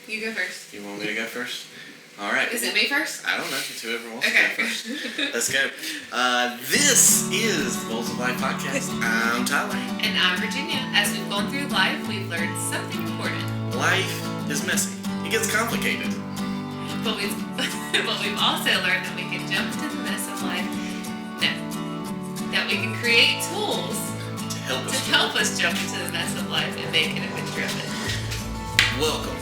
You go first. You want me to go first? All right. Is it me first? I don't know. It's whoever wants to go first. Let's go. This is the Bowls of Life podcast. I'm Tyler. And I'm Virginia. As we've gone through life, we've learned something important. Life is messy. It gets complicated. But we've also learned that we can jump into the mess of life. That we can create tools to help us jump into the mess of life and make an adventure of it. Welcome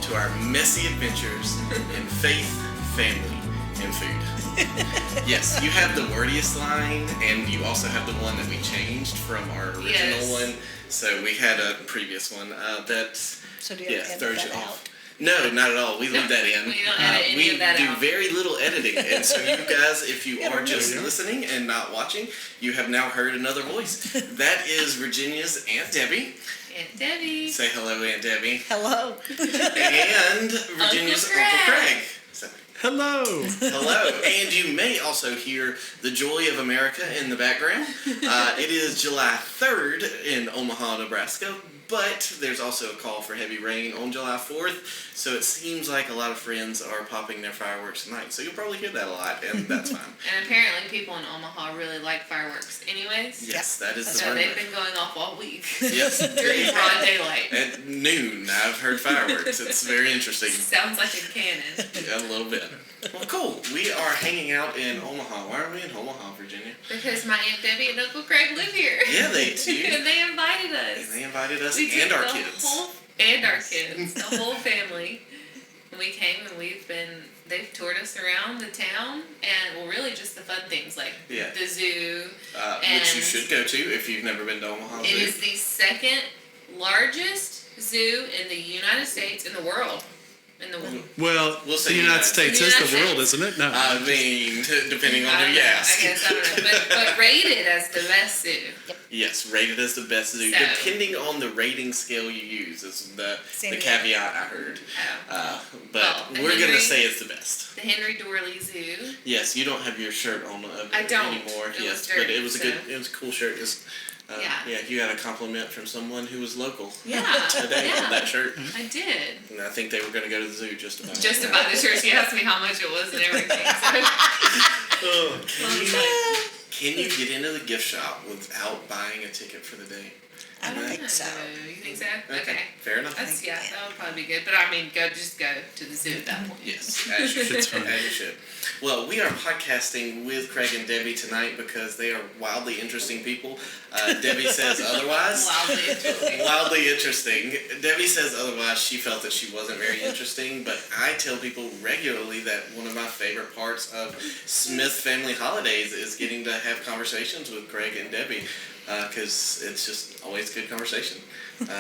to our messy adventures in faith, family, and food. Yes, you have the wordiest line, and you also have the one that we changed from our original one. So we had a previous one that so do you edit throws that you out? off. No, not at all. We leave that in. We don't edit any of that out. We do very little editing. And so you guys, if you are just listening and not watching, you have now heard another voice. That is Virginia's Aunt Debbie. Aunt Debbie. Say hello, Aunt Debbie. Hello. And Virginia's Uncle Craig. So, hello. Hello. And you may also hear the joy of America in the background. It is July 3rd in Omaha, Nebraska. But there's also a call for heavy rain on July 4th, so it seems like a lot of friends are popping their fireworks tonight. So you'll probably hear that a lot, and that's fine. And apparently people in Omaha really like fireworks anyways. Yes, that is the so rumor. They've been going off all week. Yes. During broad daylight. At noon, I've heard fireworks. It's very interesting. Sounds like a cannon. Yeah, a little bit. Well, cool. We are hanging out in Omaha. Why are we in Omaha, Virginia? Because my Aunt Debbie and Uncle Craig live here. Yeah, they do. And they invited us. And they invited us and our kids. The whole family. And we came and they've toured us around the town and, well, really just the fun things like the zoo. Which you should go to if you've never been to Omaha Zoo. It is the second largest zoo in the United States, in the world. Well, we'll say the United States is the world, isn't it? No. I mean, depending on who you ask. I guess, I don't know. But rated as the best zoo. Yes, rated as the best zoo. So, depending on the rating scale you use is the caveat I heard. But we're going to say it's the best. The Henry Doorly Zoo. Yes, you don't have your shirt on I don't anymore. Yes, but it was a cool shirt. Yeah, you got a compliment from someone who was local today on that shirt. I did. And I think they were going to go to the zoo just about. Just about the shirt. She asked me how much it was and everything. Can you get into the gift shop without buying a ticket for the day? I don't think so. You think so? Okay. Fair enough. That would probably be good. But I mean, just go to the zoo at that point. Yes, as you should. Well, we are podcasting with Craig and Debbie tonight because they are wildly interesting people. Debbie says otherwise. Wildly interesting. Debbie says otherwise. She felt that she wasn't very interesting, but I tell people regularly that one of my favorite parts of Smith family holidays is getting to have conversations with Craig and Debbie. Because it's just always good conversation.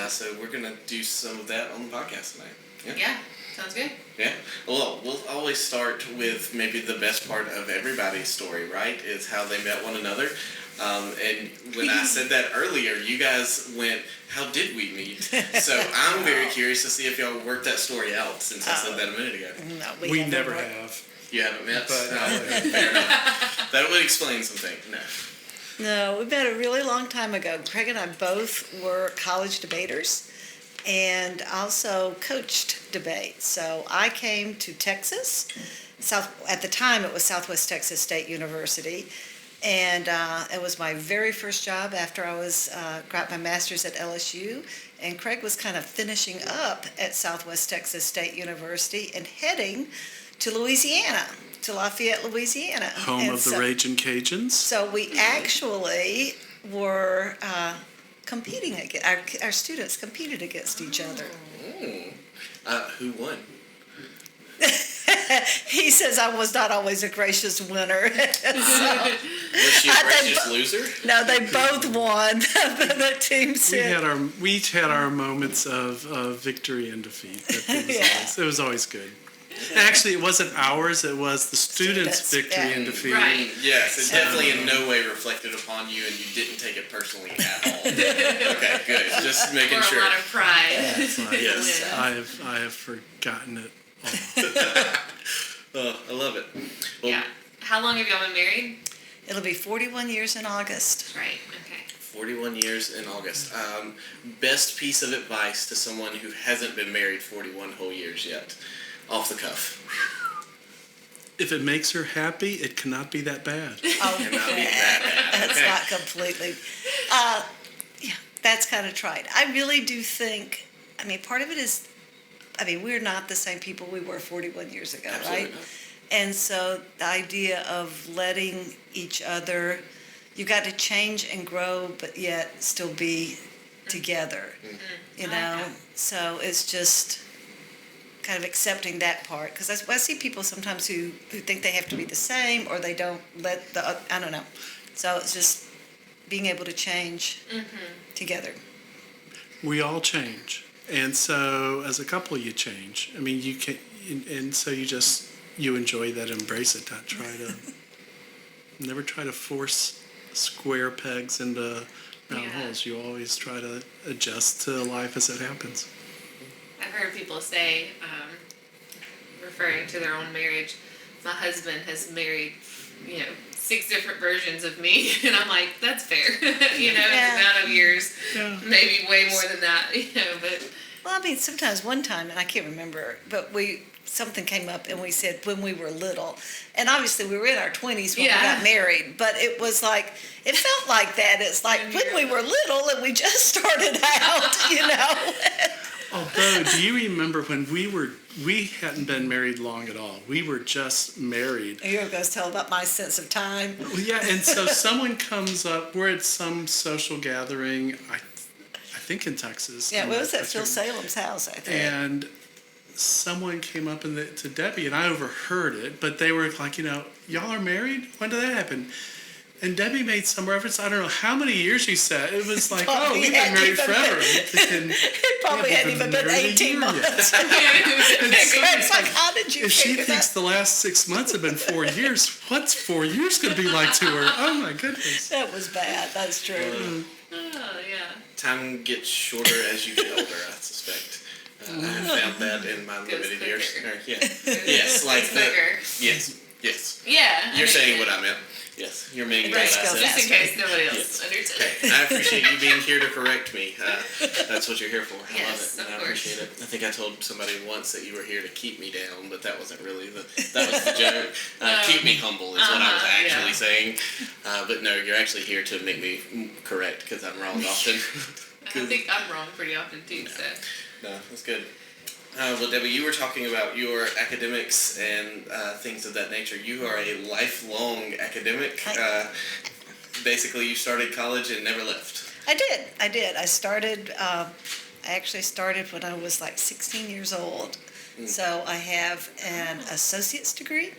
So we're going to do some of that on the podcast tonight. Yeah, sounds good. Yeah. Well, we'll always start with maybe the best part of everybody's story, right? Is how they met one another. And when I said that earlier, you guys went, how did we meet? So I'm very curious to see if y'all worked that story out since I said that a minute ago. No, we never have. You haven't met? But, fair enough. That would explain something. No, we met a really long time ago. Craig and I both were college debaters and also coached debate. So I came to Texas. At the time, it was Southwest Texas State University. And it was my very first job after I got my master's at LSU. And Craig was kind of finishing up at Southwest Texas State University and heading to Louisiana. To Lafayette, Louisiana. Home of the Ragin' Cajuns. So we actually were competing against, our students competed against each other. Who won? He says I was not always a gracious winner. Was she a gracious loser? No, they both won. The team said. We each had our moments of victory and defeat. It was always good. Actually, it wasn't ours, it was the students' victory and defeat. Right. Yes, it definitely in no way reflected upon you, and you didn't take it personally at all. Okay, good. Just making sure. A lot of pride. Yes. I have forgotten it all. I love it. Well, yeah. How long have y'all been married? It'll be 41 years in August. Right, okay. 41 years in August. Best piece of advice to someone who hasn't been married 41 whole years yet, off the cuff. If it makes her happy, it cannot be that bad. Oh, Cannot be that bad. that's Okay. not completely. Yeah, that's kind of trite. I really do think, I mean, part of it is, I mean, we're not the same people we were 41 years ago, Absolutely right? not. And so the idea of letting each other, you got to change and grow, but yet still be together, you know? So it's just kind of accepting that part. Because I see people sometimes who think they have to be the same, or they don't let the, I don't know. So it's just being able to change together. We all change. And so as a couple, you change. I mean, you can, and so you enjoy that, embrace it, not try to, never try to force square pegs into round holes. You always try to adjust to life as it happens. I've heard people say, referring to their own marriage, my husband has married, 6 different versions of me, and I'm like, that's fair, the amount of years, maybe way more than that, but. Well, I mean, sometimes one time, and I can't remember, but something came up and we said when we were little, and obviously we were in our 20s when we got married, but it was like, it felt like that. It's like when we were little and we just started out, Although, do you remember when we hadn't been married long at all? We were just married. You were going to tell about my sense of time. Well, yeah, and so someone comes up, we're at some social gathering, I think in Texas. Yeah, it was at Phil Salem's house, I think. And someone came up to Debbie, and I overheard it, but they were like, y'all are married? When did that happen? And Debbie made some reference, I don't know how many years she said. It was like, we've been married forever. It probably hadn't even been 18 months. It's like, how did you If she figure thinks that? the last 6 months have been 4 years, what's 4 years going to be like to her? Oh, my goodness. That was bad. That's true. Oh, yeah. Time gets shorter as you get older, I suspect. I have found that in my limited years. Yes, like yes. Yeah. You're saying what I meant. Yes, you're making Right, that. Just in case nobody else understood. Okay. I appreciate you being here to correct me. That's what you're here for. I Yes, love it. of I course. appreciate it. I think I told somebody once that you were here to keep me down, but that wasn't really that was the joke. Keep me humble is what I was actually saying. But no, you're actually here to make me correct because I'm wrong often. I think I'm wrong pretty often too, so. No, that's good. Well, Debbie, you were talking about your academics and things of that nature. You are a lifelong academic. Basically, you started college and never left. I did. I actually started when I was like 16 years old. So I have an associate's degree,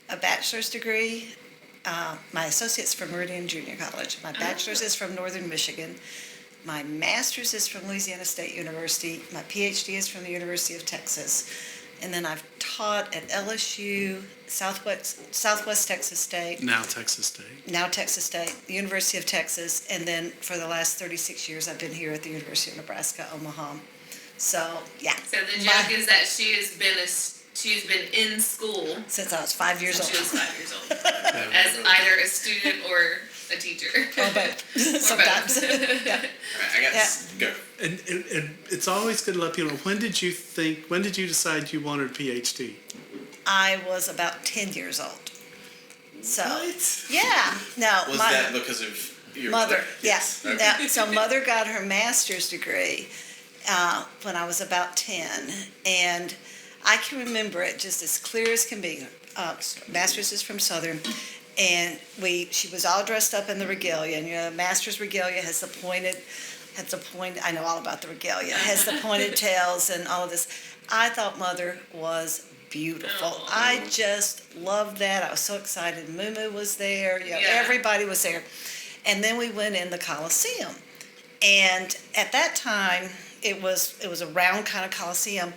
a bachelor's degree. My associate's from Meridian Junior College. My bachelor's is from Northern Michigan. My master's is from Louisiana State University. My PhD is from the University of Texas. And then I've taught at LSU, Southwest Texas State. Now Texas State. The University of Texas. And then for the last 36 years, I've been here at the University of Nebraska, Omaha. So, yeah. So the joke is that she's been in school Since I was 5 years since old. she was 5 years old, as either a student or a teacher. Or both. Sometimes. Yeah. All right, I got to go. And it's always good to let people know, when did you decide you wanted a PhD? I was about 10 years old. So, What? yeah. No, Was that because of your mother? Yes. Yeah. Okay. Now, so mother got her master's degree when I was about 10, and I can remember it just as clear as can be. Master's is from Southern, and she was all dressed up in the regalia, and master's regalia has the pointed, I know all about the regalia, has the pointed tails and all of this. I thought mother was beautiful. Aww. I just loved that. I was so excited. Moo was there. Everybody was there. And then we went in the Coliseum. And at that time, it was a round kind of Coliseum,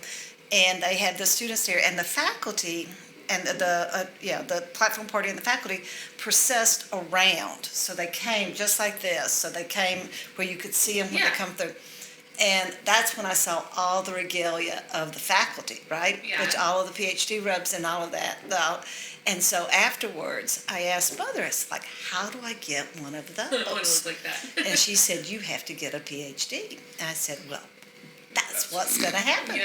and they had the students there, and the faculty and the platform party and the faculty processed around. So they came just like this. So they came where you could see them when they come through. And that's when I saw all the regalia of the faculty, right? Yeah. Which all of the PhD reps and all of that. And so afterwards, I asked Mother, it's like, how do I get one of One was those? like that. And she said, you have to get a PhD. And I said, well, that's what's going to happen. Yeah.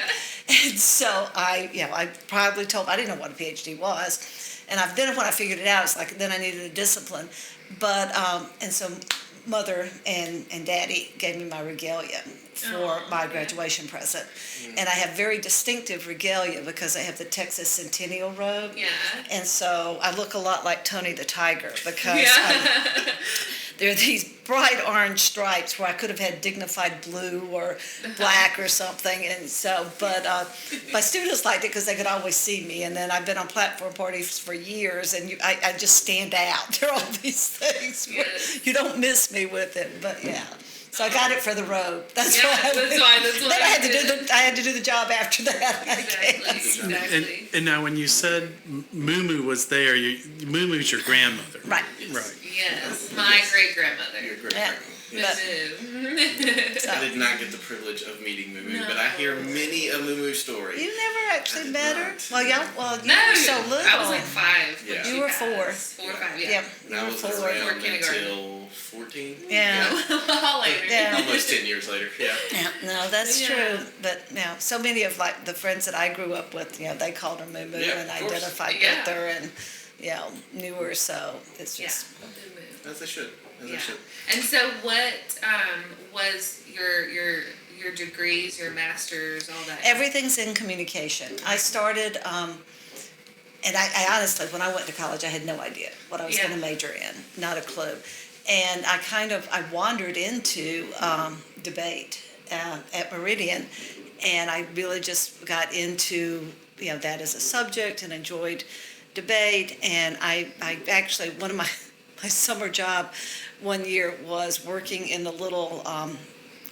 And so I probably I didn't know what a PhD was. And then when I figured it out, it's like, then I needed a discipline. But, and so Mother and Daddy gave me my regalia for my graduation present. And I have very distinctive regalia because I have the Texas Centennial robe. Yeah. And so I look a lot like Tony the Tiger because there are these bright orange stripes where I could have had dignified blue or black or something. And so, but my students liked it because they could always see me. And then I've been on platform parties for years, and I just stand out. There are all these things. Yes. You don't miss me with it, but yeah. So I got it for the robe. That's Yeah, why. that's why Then I had to do the job after that. I Exactly. guess. Exactly. And now when you said Moo was there, Moo's your grandmother. Right. Right. Yes, my great grandmother. Your great Yeah. grandma. But- I did not get the privilege of meeting Moo, No. but I hear many a Moo story. You never actually did met her? not. Well, you No, were so little. I was like 5. when Yeah. she You were passed. 4. 4 or 5, yeah. Yep, And you I were wasn't 4. around kindergarten. until 14. Yeah. All later. Yeah. Almost 10 years later, yeah. Yeah, no, that's Yeah. true. But so many of like the friends that I grew up with, they called her Moo Moo Yeah, and of course. identified Yeah. with her and knew her. So it's Yeah. just As they should. As they Yeah. should. And so, what was your degrees, your masters, all that? everything's in communication. I started, and I honestly, when I went to college, I had no idea what I was Yeah. going to major in, not a clue. And I wandered into debate at Meridian, and I really just got into that as a subject and enjoyed debate. And I actually, one of my summer job one year was working in the little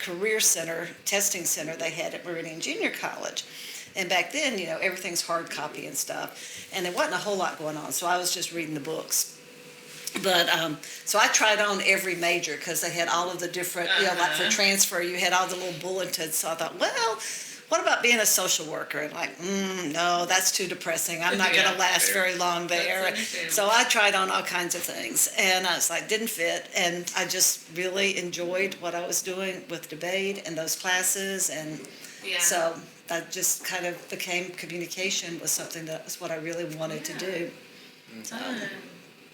career center, testing center they had at Meridian Junior College. And back then, everything's hard copy and stuff. And there wasn't a whole lot going on, so I was just reading the books. But, so I tried on every major because they had all of the different, like for transfer, you had all the little bulletins. So I thought, well, what about being a social worker? And like, no, that's too depressing. I'm not going Yeah, to last fair. very long there. understandable. So I tried on all kinds of things, and I was like, didn't fit. And I just really enjoyed what I was doing with debate and those classes. And Yeah. so I just kind of became communication was something that was what I really wanted to do.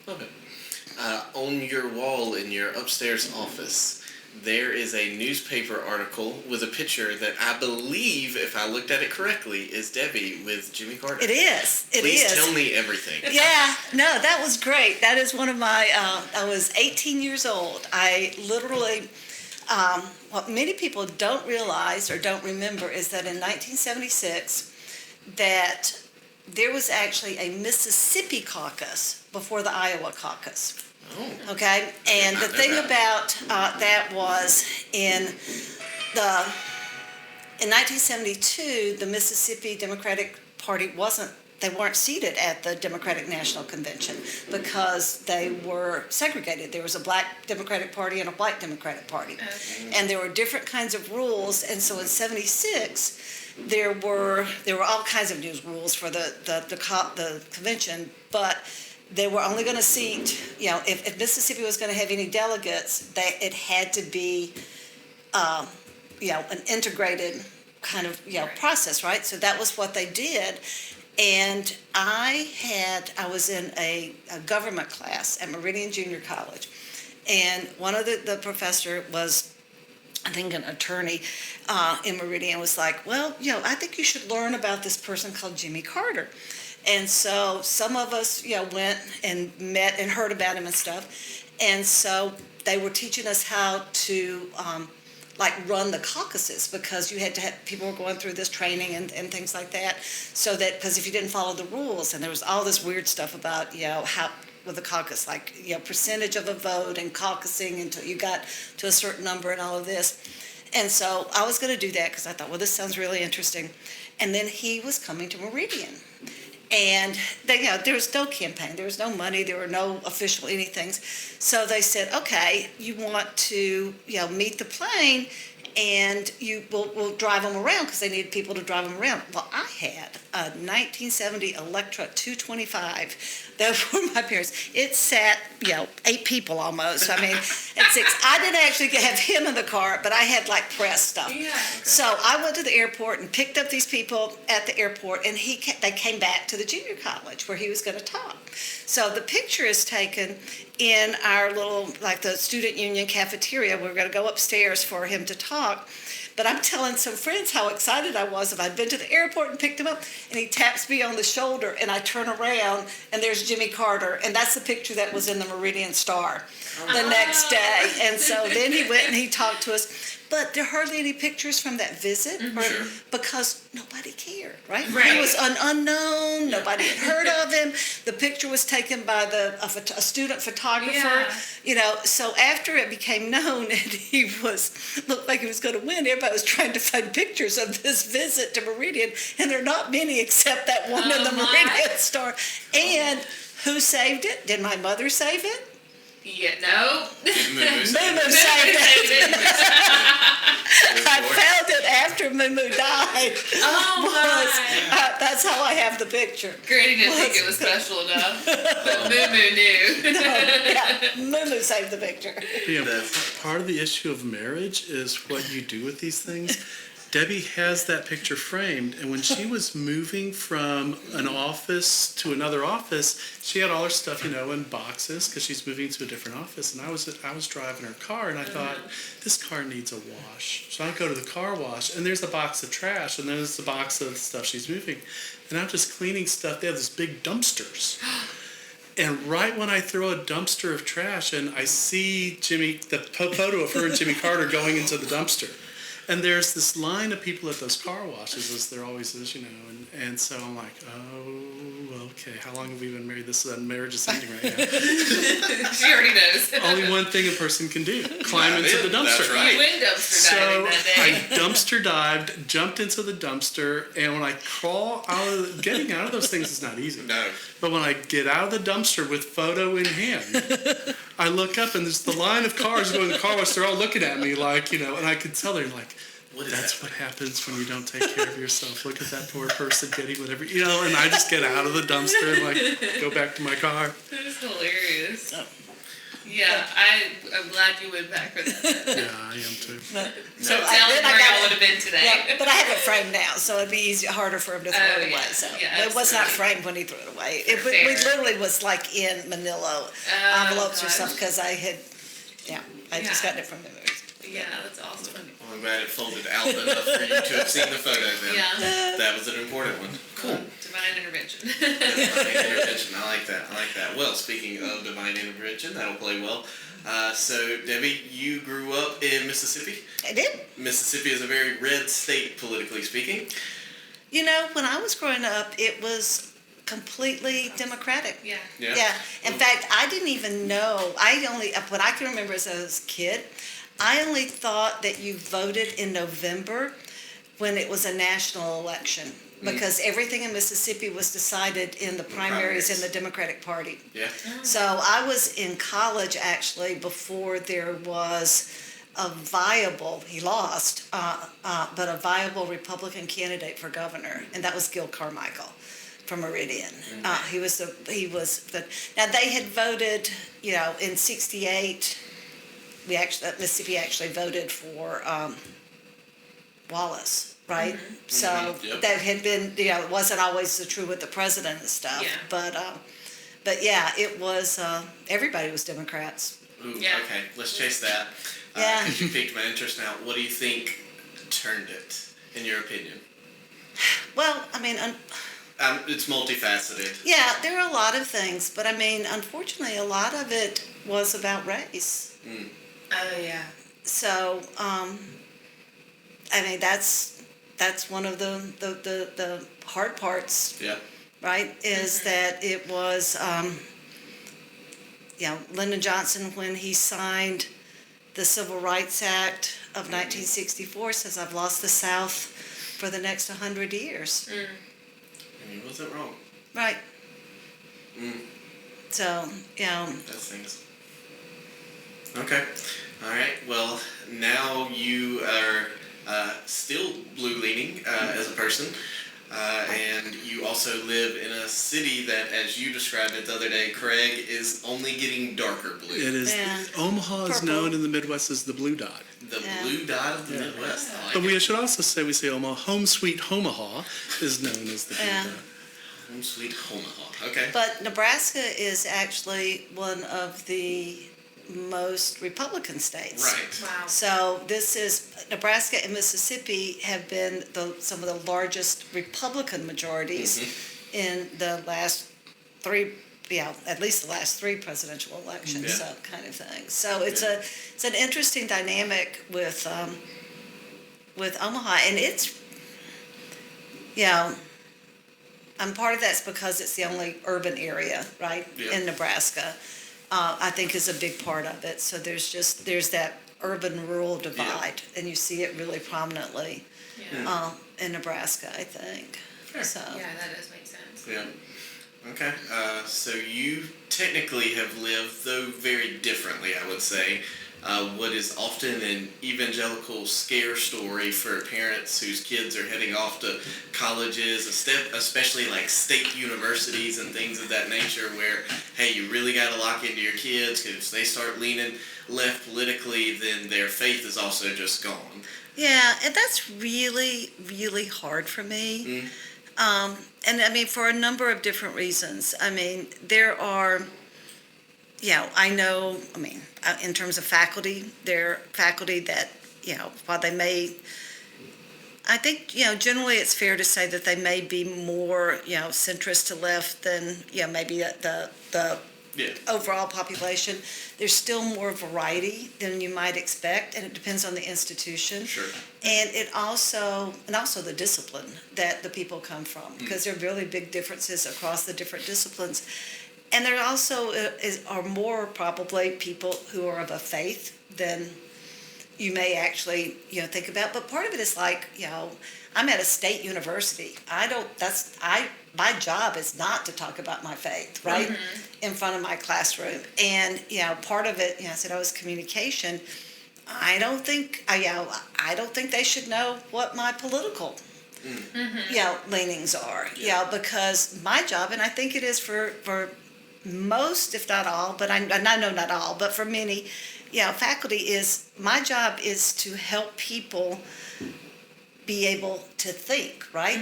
Love it. On your wall in your upstairs office, there is a newspaper article with a picture that I believe, if I looked at it correctly, is Debbie with Jimmy Carter. It is. It Please is. tell me everything. Yeah, no, that was great. That is one of my, I was 18 years old. I literally, what many people don't realize or don't remember is that in 1976, that there was actually a Mississippi caucus before the Iowa caucus. Oh. Okay, and the thing about that was in 1972, the Mississippi Democratic Party they weren't seated at the Democratic National Convention because they were segregated. There was a black Democratic Party and a white Democratic Party. Okay. And there were different kinds of rules, and so in 76, there were all kinds of new rules for the convention, but they were only going to seat, if Mississippi was going to have any delegates, it had to be, an integrated kind of, process, right? So that was what they did. And I was in a government class at Meridian Junior College. And one of the professor was, I think, an attorney in Meridian, was like, well, I think you should learn about this person called Jimmy Carter. And so some of us, went and met and heard about him and stuff. And so they were teaching us how to, run the caucuses, because you had to have, people were going through this training and things like that. So that, because if you didn't follow the rules, and there was all this weird stuff about, how, with the caucus, percentage of a vote and caucusing until you got to a certain number and all of this. And so I was going to do that because I thought, well, this sounds really interesting. And then he was coming to Meridian. And there was no campaign, there was no money, there were no official anything. So they said, okay, you want to meet the plane and we'll drive them around because they needed people to drive them around. Well, I had a 1970 Electra 225 that were my parents. It sat, 8 people almost. I mean, at 6. I didn't actually have him in the car, but I had like press stuff. Yeah. Okay. So I went to the airport and picked up these people at the airport, and they came back to the junior college where he was going to talk. So the picture is taken in our little, like the student union cafeteria. We're going to go upstairs for him to talk. But I'm telling some friends how excited I was if I'd been to the airport and picked him up, and he taps me on the shoulder, and I turn around, and there's Jimmy Carter, and that's the picture that was in the Meridian Star the next day. And so then he went and he talked to us. But there are hardly any pictures from that visit because nobody cared, right? He was an unknown. Nobody had heard of him. The picture was taken by a student photographer. So after it became known and he looked like he was going to win, everybody was trying to find pictures of this visit to Meridian, and there are not many except that one in the Meridian Star. And who saved it? Did my mother save it? Yeah, no. Moo saved it. I found it after Moo died. Oh my! That's how I have the picture. Granny didn't think it was special enough, but Moo knew. Moo saved the picture. Part of the issue of marriage is what you do with these things. Debbie has that picture framed, and when she was moving from an office to another office, she had all her stuff, in boxes because she's moving to a different office. And I was driving her car, and I thought, this car needs a wash. So I go to the car wash, and there's a box of trash, and there's the box of stuff she's moving. And I'm just cleaning stuff. They have these big dumpsters. And right when I throw a dumpster of trash, and I see the photo of her and Jimmy Carter going into the dumpster. And there's this line of people at those car washes, as there always is, and so I'm like, oh, okay, how long have we been married? This marriage is ending right now. She already knows. Only one thing a person can do, climb into the dumpster. That's right. You went dumpster diving that day. I dumpster dived, jumped into the dumpster, and when I crawl getting out of those things is not easy. No. But when I get out of the dumpster with photo in hand, I look up and there's the line of cars going to the car wash. They're all looking at me like, and I could tell they're like, that's what happens when you don't take care of yourself. Look at that poor person getting whatever, and I just get out of the dumpster and like go back to my car. That is hilarious. Yeah, I'm glad you went back for that. Yeah, I am too. So Tell him where y'all would have been today. Yeah, but I have it framed now, so it'd be harder for him to throw it away. So it was not framed when he threw it away. We literally was like in Manila envelopes or stuff because I just got it from the movies. Yeah, that's awesome. Well, I'm glad it folded out enough for you to have seen the photo then. Yeah. That was an important one. Cool. Divine intervention. Divine intervention. I like that. Well, speaking of divine intervention, that'll play well. So, Debbie, you grew up in Mississippi? I did. Mississippi is a very red state, politically speaking. When I was growing up, it was completely democratic. Yeah. In fact, I didn't even know. What I can remember as a kid, I only thought that you voted in November when it was a national election because everything in Mississippi was decided in the primaries in the Democratic Party. Yeah. So I was in college actually before there was a viable, he lost, but a viable Republican candidate for governor, and that was Gil Carmichael from Meridian. Now they had voted, in '68. Mississippi actually voted for Wallace, right? Mm-hmm. So that had been, it wasn't always true with the president and stuff. Yeah. But yeah, it was, everybody was Democrats. Ooh, Yeah. okay, let's chase that. Yeah. Because you piqued my interest now. What do you think turned it, in your opinion? Well, I mean, It's multifaceted. yeah, there are a lot of things, but I mean, unfortunately, a lot of it was about race. Mm. Oh, yeah. So, I mean, that's one of the hard parts, Yeah. right? Is that it was, Lyndon Johnson, when he signed the Civil Rights Act of 1964, says, "I've lost the South for the next 100 years." Mm. And he wasn't wrong. Right. Mm. So, That's things. Okay. All right. Well, now you are still blue-leaning as a person. And you also live in a city that, as you described it the other day, Craig, is only getting darker blue. It is. Yeah. Omaha is Purple. known in the Midwest as the blue dot. The blue dot of the Midwest. I like But it. we should also say Omaha, home sweet Omaha is known as the blue Yeah. dot. Home sweet Omaha. Okay. But Nebraska is actually one of the most Republican states. Right. Wow. So Nebraska and Mississippi have been some of the largest Republican majorities in the last at least the last three presidential elections, Yeah. so kind of thing. So it's an interesting dynamic with Omaha, and it's, and part of that's because it's the only urban area, right, Yeah. in Nebraska. I think is a big part of it. So there's that urban-rural divide, and you see it really prominently Yeah. in Nebraska, I think. Sure. So Yeah, that does make sense. Yeah. Okay. So you technically have lived, though very differently, I would say. What is often an evangelical scare story for parents whose kids are heading off to colleges, especially like state universities and things of that nature, where, hey, you really got to lock into your kids, because if they start leaning left politically, then their faith is also just gone. yeah, and that's really, really hard for me. And I mean, for a number of different reasons. I mean, there are, in terms of faculty, there are faculty that, while they may, I think, generally it's fair to say that they may be more, centrist to left than, maybe the Yeah. overall population. There's still more variety than you might expect, and it depends on the institution. Sure. And also the discipline that the people come from, because there are really big differences across the different disciplines. And there also are more probably people who are of a faith than you may actually, think about. But part of it is like, I'm at a state university. My job is not to talk about my faith, right, in front of my classroom. And, part of it, I said, was communication. I don't think they should know what my political, leanings are, because my job, and I think it is for most, if not all, but I know not all, but for many, faculty my job is to help people be able to think, right?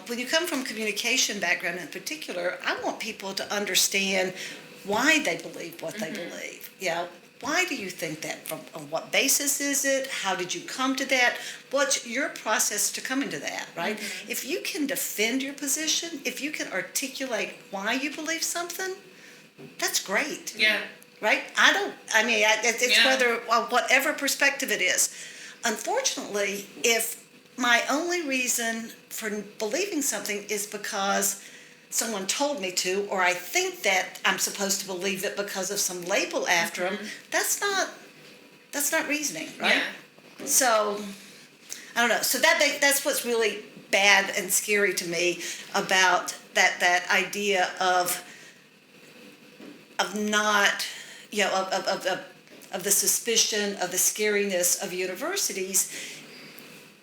When you come from communication background in particular, I want people to understand why they believe what they believe. Why do you think that? On what basis is it? How did you come to that? What's your process to coming to that, right? If you can defend your position, if you can articulate why you believe something, that's great. Yeah. Right? It's whether, whatever perspective it is. Unfortunately, if my only reason for believing something is because someone told me to, or I think that I'm supposed to believe it because of some label after them, that's not reasoning, right? Yeah. So, I don't know. So that's what's really bad and scary to me about that idea of not, of the suspicion, of the scariness of universities,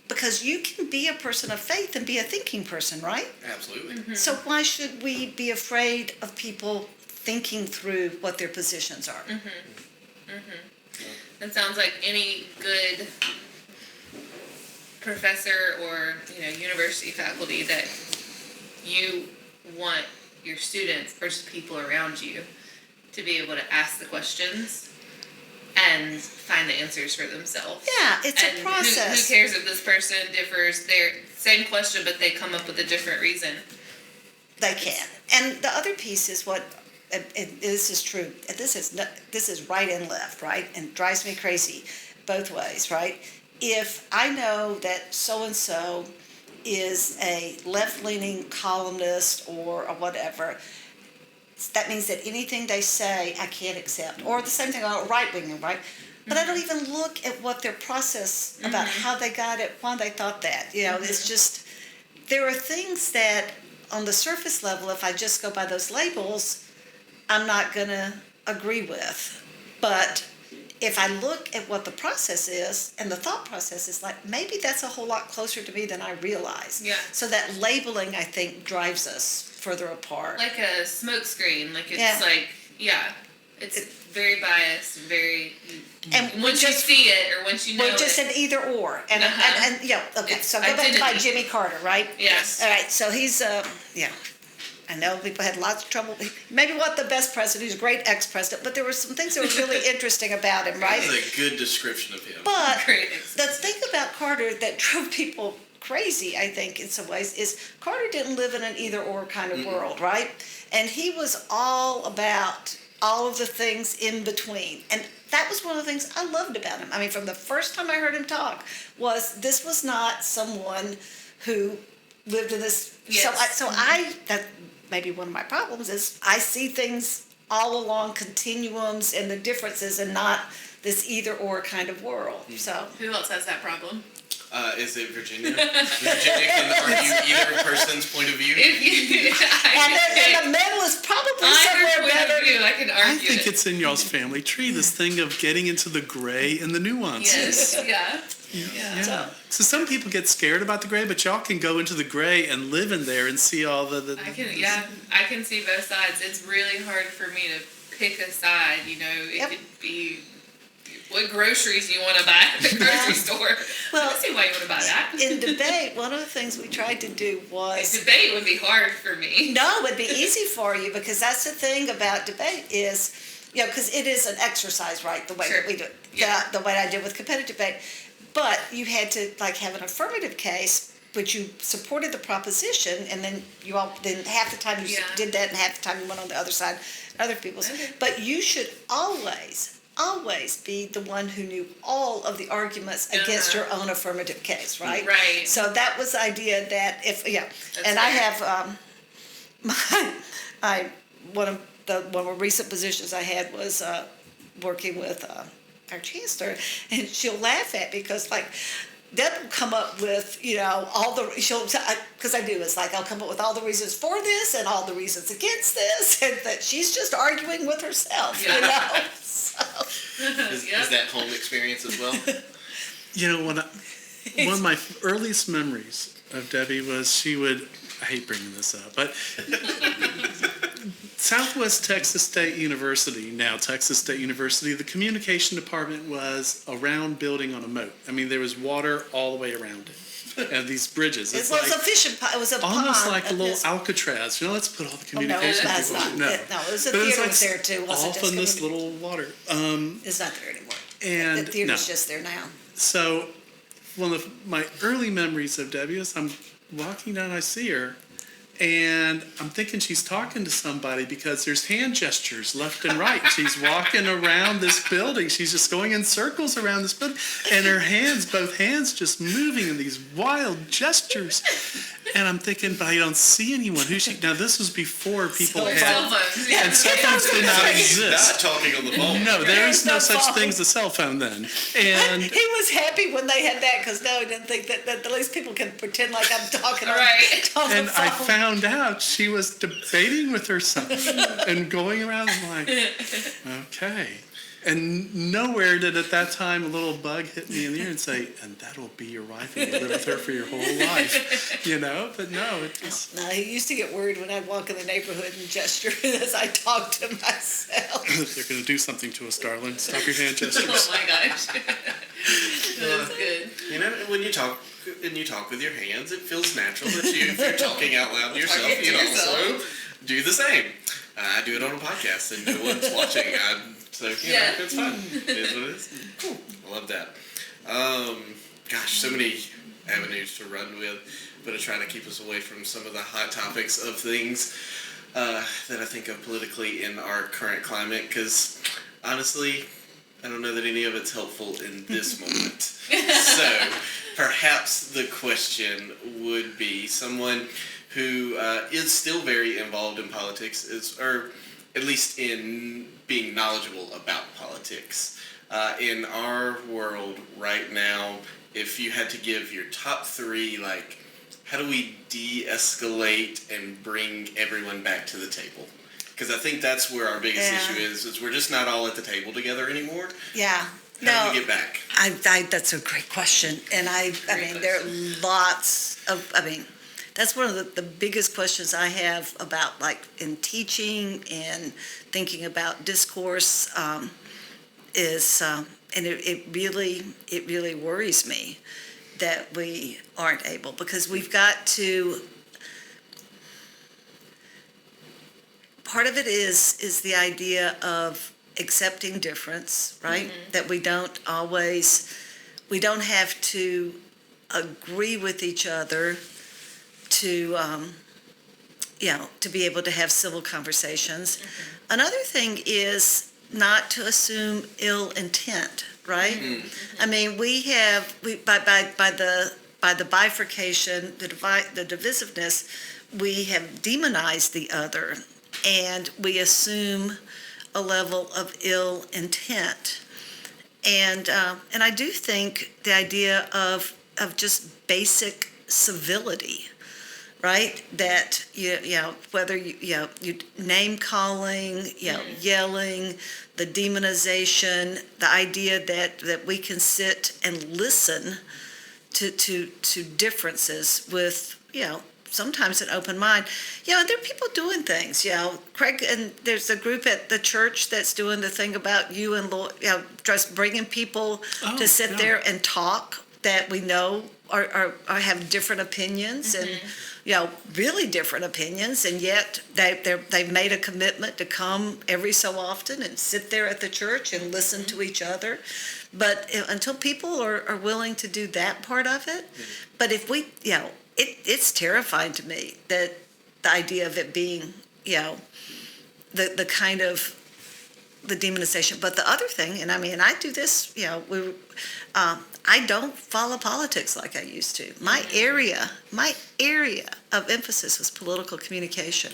because you can be a person of faith and be a thinking person, right? Absolutely. So why should we be afraid of people thinking through what their positions are? It sounds like any good professor or university faculty that you want your students or just people around you to be able to ask the questions and find the answers for themselves. Yeah, it's And a process. Who cares if this person differs? Their same question, but they come up with a different reason. They can. And the other piece is and this is true, and this is right and left, right? And it drives me crazy both ways, right? If I know that so-and-so is a left-leaning columnist or whatever, that means that anything they say I can't accept. Or the same thing about right-winging, right? But I don't even look at what their process about how they got it, why they thought that. It's just, there are things that on the surface level, if I just go by those labels, I'm not going to agree with. But if I look at what the process is and the thought process is like, maybe that's a whole lot closer to me than I realize. Yeah. So that labeling, I think, drives us further apart. Like a smoke screen. Like it's it's very biased, very. And once you see it or once you know we're just it. an either or, and yeah. Okay, It's so go back to my identity. Jimmy Carter, right? Yes. All right, so he's I know people had lots of trouble. Maybe not the best president. He's a great ex-president, but there were some things that were really interesting about him, right? That's a good description of him. But Great. the thing about Carter that drove people crazy, I think, in some ways, is Carter didn't live in an either-or kind of world, right? And he was all about all of the things in between. And that was one of the things I loved about him. I mean, from the first time I heard him talk, this was not someone who lived in this. Yes. That maybe one of my problems is I see things all along continuums and the differences and not this either-or kind of world. So Who else has that problem? Is it Virginia? Virginia can argue either person's point of view. and the middle is probably somewhere better. I can argue. I think it's in y'all's family tree, this thing of getting into the gray and the nuances. Yes. Yeah. Yeah. So some people get scared about the gray, but y'all can go into the gray and live in there and see all the I can see both sides. It's really hard for me to pick a side. You know, it could be what groceries you want to buy at the grocery store. Well, I see why you want to buy that. In debate, one of the things we tried to do was Debate would be hard for me. No, it would be easy for you because that's the thing about debate is, because it is an exercise, right? The way that we do it, the way I did with competitive debate. But you had to have an affirmative case, which you supported the proposition, and then then half the time you did that, and half the time you went on the other side, other people's. Okay. But you should always be the one who knew all of the arguments against your own affirmative case, right? Right. So that was the idea that That's I fair. have one of the recent positions I had was working with our chancellor, and she'll laugh at me because Deb will come up with, because I do, it's I'll come up with all the reasons for this and all the reasons against this, and that she's just arguing with herself, So. Is that home experience as well? One of my earliest memories of Debbie was she would, I hate bringing this up, but Southwest Texas State University, now Texas State University, the communication department was a round building on a moat. I mean, there was water all the way around it. And these bridges. It was a fishing pond. It was a almost pond. like a little Alcatraz. Let's put all the communication that's people. not. No, it was a theater was there too. Wasn't off just in this little water. It's not there anymore. And the theater's just there now. So one of my early memories of Debbie is I'm walking down, I see her, and I'm thinking she's talking to somebody because there's hand gestures left and right. She's walking around this building. She's just going in circles around this building, and her both hands just moving in these wild gestures. And I'm thinking, but I don't see anyone. Who's she? Now, this was before people had... Cell phones. Yeah. And cell phones did not exist. Not talking on the phone. No, there is no no such phone. thing as a cell phone then. And He was happy when they had that because he didn't think that at least people can pretend like I'm talking Right. on the and phone. I found out she was debating with herself and going around like, okay. And nowhere did at that time a little bug hit me in the ear and say, and that'll be your wife and you'll live with her for your whole life. But no, it just... No, he used to get worried when I'd walk in the neighborhood and gesture as I talked to myself. They're going to do something to us, darling. Stop your hand gestures. Oh my gosh. That's good. When you talk with your hands, it feels natural that if you're talking out loud to yourself, you can also do the same. I do it on a podcast and no one's watching. It's fun. It is what it is. Cool. I love that. Gosh, so many avenues to run with, but I try to keep us away from some of the hot topics of things that I think of politically in our current climate, because honestly, I don't know that any of it's helpful in this moment. So perhaps the question would be someone who is still very involved in politics, or at least in being knowledgeable about politics. In our world right now, if you had to give your top three, how do we de-escalate and bring everyone back to the table Because I think that's where our biggest Yeah. issue is we're just not all at the table together anymore. Yeah. How do we get back? That's a great question. And I mean, there are lots of, that's one of the biggest questions I have about, like, in teaching and thinking about discourse, is, and it really worries me that we aren't able, because we've got to, part of it is the idea of accepting difference, right? Mm-hmm. That we don't have to agree with each other to, to be able to have civil conversations. Mm-hmm. Another thing is not to assume ill intent, right? Mm-hmm. I mean, by the bifurcation, the divisiveness, we have demonized the other, and we assume a level of ill intent. And I do think the idea of just basic civility, right? That whether you name calling, yelling, the demonization, the idea that we can sit and listen to differences with sometimes an open mind. And there are people doing things. Craig, and there's a group at the church that's doing the thing about you and Lord, just bringing people to sit there and talk that we know are have different opinions and really different opinions, and yet they've made a commitment to come every so often and sit there at the church and listen to each other. But until people are willing to do that part of it, but if we it's terrifying to me that the idea of it being the kind of the demonization. But the other thing, and I mean, I do this, I don't follow politics like I used to. My area of emphasis was political communication,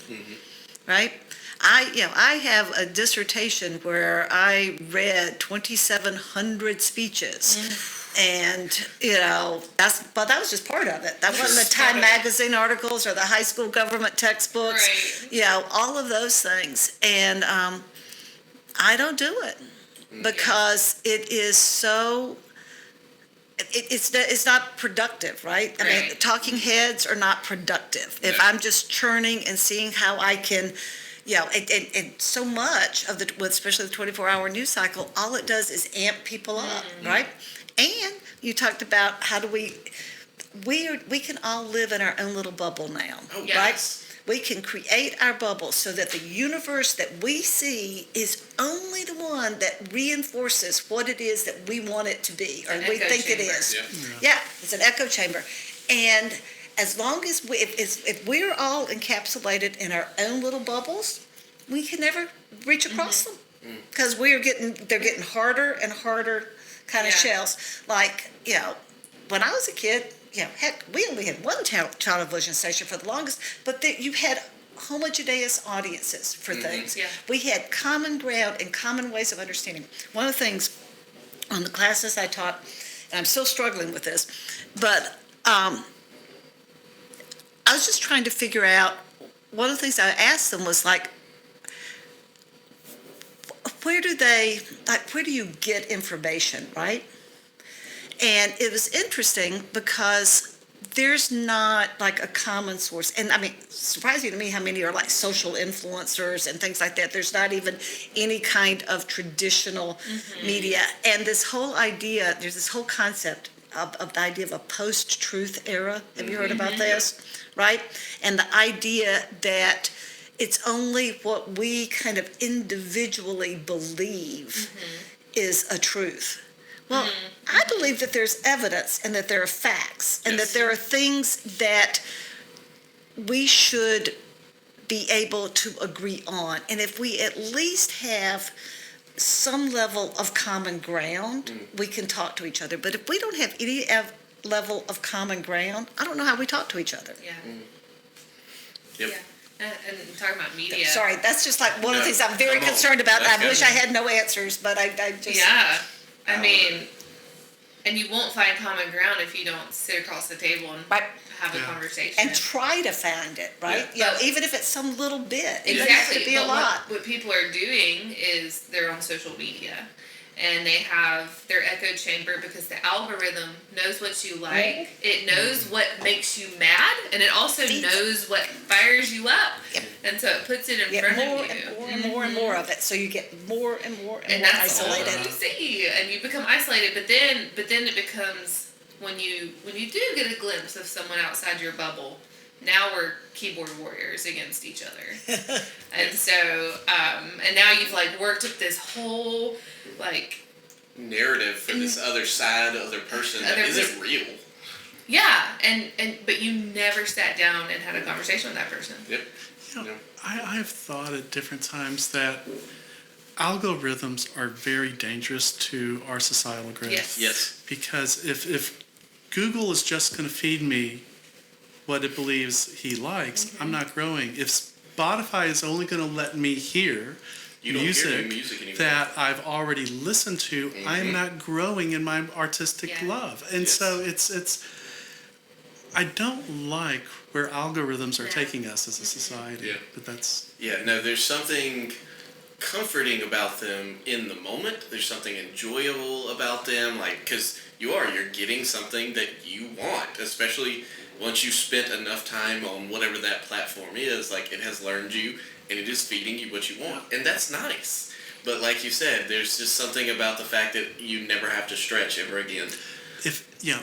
right? I have a dissertation where I read 2,700 speeches, and that was just part of it. That wasn't the Time magazine articles or the high school government textbooks, right. All of those things, and I don't do it because it is so. It's not productive, right? I mean, talking heads are not productive. If I'm just churning and seeing how I can, and so much of especially the 24-hour news cycle, all it does is amp people up, right? And you talked about how do we can all live in our own little bubble now, right? We can create our bubble so that the universe that we see is only the one that reinforces what it is that we want it to be, or we think it is. Yeah, it's an echo chamber. And as long as if we're all encapsulated in our own little bubbles, we can never reach across them, because they're getting harder and harder kind of shells. Like, when I was a kid, heck, we only had one television station for the longest, but you had homogeneous audiences for things. Yeah. We had common ground and common ways of understanding. One of the things on the classes I taught, and I'm still struggling with this, but I was just trying to figure out, one of the things I asked them was like, where do you get information, right? And it was interesting because there's not like a common source. And I mean, surprising to me how many are like social influencers and things like that. There's not even any kind of traditional media. And this whole idea, there's this whole concept of the idea of a post-truth era. Have you heard about this? Right? And the idea that it's only what we kind of individually believe is a truth. Well, I believe that there's evidence and that there are facts and that there are things that we should be able to agree on. And if we at least have some level of common ground, we can talk to each other. But if we don't have any level of common ground, I don't know how we talk to each other. Yeah. Yep. Yeah. And talking about media. Sorry, that's just like one of the things I'm very concerned about. I wish I had no answers, but I just... Yeah. I mean, And you won't find common ground if you don't sit across the table and Right. have a Yeah. conversation. And try to find it, right? Yeah. Even if it's some little bit. It doesn't Exactly. have to be a But lot. what people are doing is they're on social media. And they have their echo chamber because the algorithm knows what you like. It knows what makes you mad, and it also Feeds it. knows what fires you up. Yep. And so it puts it in Get front more of you. and more and more and more of it, so you get more and more and And more that's all isolated. you see, and you become isolated. But then it becomes when you do get a glimpse of someone outside your bubble. Now we're keyboard warriors against each other, and so and now you've like worked up this whole like narrative for this other side, other person that isn't real. yeah, and but you never sat down and had a conversation with that person. Yep. You know, Yeah. I've thought at different times that algorithms are very dangerous to our societal growth. Yes. Yes. Because if Google is just going to feed me what it believes he likes, I'm not growing. If Spotify is only going to let me hear You don't hear new music anymore. that I've already listened to, I am not growing in my artistic Yeah. love. And so it's I don't like where algorithms are taking us as a society. Yeah. But that's Yeah, no, there's something comforting about them in the moment. There's something enjoyable about them, like, because you're getting something that you want, especially once you spent enough time on whatever that platform is. Like, it has learned you, and it is feeding you what you want, and that's nice. But like you said, there's just something about the fact that you never have to stretch ever again.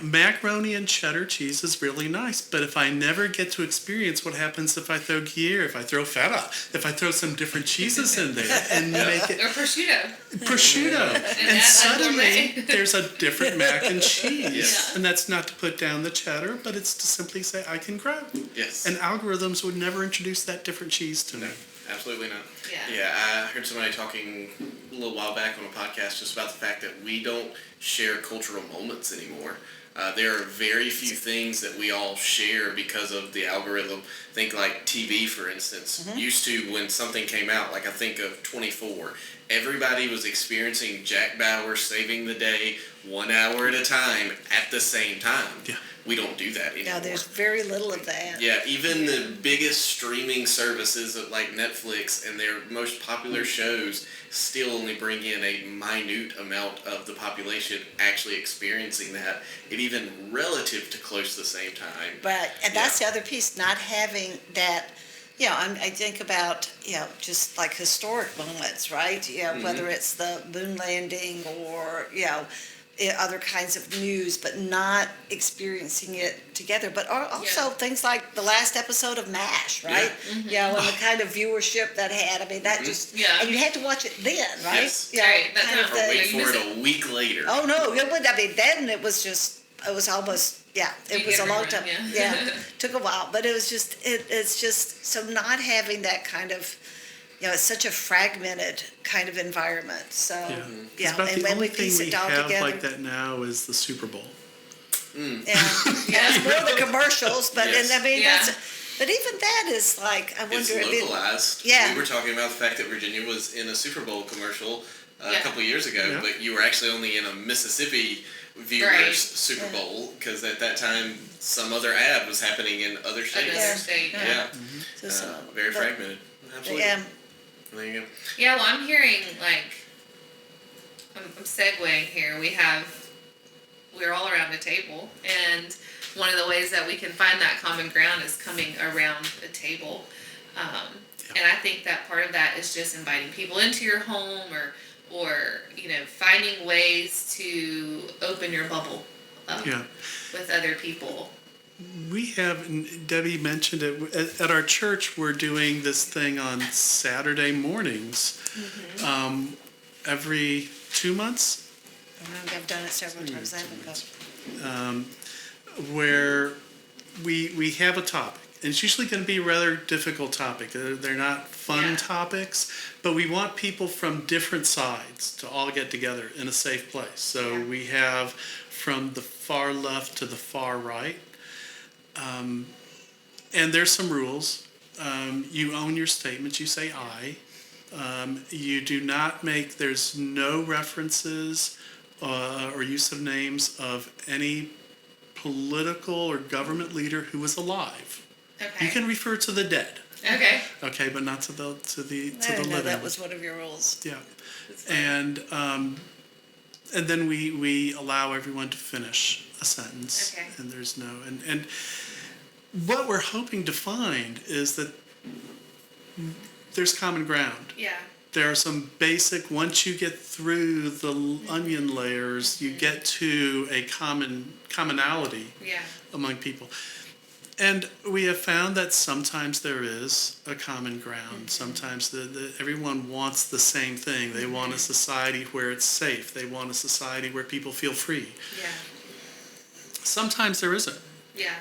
macaroni and cheddar cheese is really nice, but if I never get to experience what happens if I throw Gruyere, if I throw feta, if I throw some different cheeses in there and make it Or prosciutto. and add suddenly gourmet. there's a different mac and cheese. Yes. And that's not to put down the cheddar, but it's to simply say I can grow. Yes. And algorithms would never introduce that different cheese to me. No, absolutely not. Yeah. Yeah, I heard somebody talking a little while back on a podcast just about the fact that we don't share cultural moments anymore. There are very few things that we all share because of the algorithm. Think like TV, for instance. Used to, when something came out, like I think of 24, everybody was experiencing Jack Bauer saving the day 1 hour at a time at the same time. Yeah. We don't do that anymore. Yeah, there's very little of that. Yeah, even the biggest streaming services like Netflix and their most popular shows still only bring in a minute amount of the population actually experiencing that, and even relative to close to the same time. But, and that's the other piece, not having that, I think about, just like historic moments, right? Whether it's the moon landing or, other kinds of news, but not experiencing it together. But also things like the last episode of MASH, right? And the kind of viewership that had. I mean, that just, and you had to watch it then, right? Yes. Right, that's kind of not- Or thing. wait for it a week later. Oh, no, then it was almost, it You was get a long rerun, time. yeah. Took a while, but it was just, it's just, so not having that kind of, it's such a fragmented kind of environment, so, It's about and the when only we thing piece we it all have together. like that now is the Super Bowl. It's more the commercials, but, Yes. and I mean, Yeah. but even that is like, I wonder It's if it, localized. Yeah. We were talking about the fact that Virginia was in a Super Bowl commercial a Yeah. couple of years ago, Yeah. but you were actually only in a Mississippi viewers Right. Super Bowl because at that time some other ad was happening in other states. Another state. Yeah. so, Very but- fragmented. Absolutely. yeah, There you go. Yeah, well, I'm hearing like I'm segueing here. We're all around a table, and one of the ways that we can find that common ground is coming around a table. And I think that part of that is just inviting people into your home, or finding ways to open your bubble up Yeah. with other people. We have, and Debbie mentioned it, at our church, we're doing this thing on Saturday mornings, every 2 months, I've done it several times, I haven't gone. where we have a topic. And it's usually going to be a rather difficult topic. They're not fun Yeah. topics, but we want people from different sides to all get together in a safe place. So we have from the far left to the far right. And there's some rules. You own your statements. You say I. You do not make, there's no references or use of names of any political or government leader who was alive. Okay. You can refer to the dead. Okay. Okay, but not to the I didn't know living. that was one of your rules. Yeah, and then we allow everyone to finish a sentence, Okay. and there's no and what we're hoping to find is that there's common ground. Yeah. There are some basic, once you get through the onion layers, you get to a commonality Yeah. among people. And we have found that sometimes there is a common ground. Sometimes everyone wants the same thing. They want a society where it's safe. They want a society where people feel free. Yeah. Sometimes there isn't. Yeah.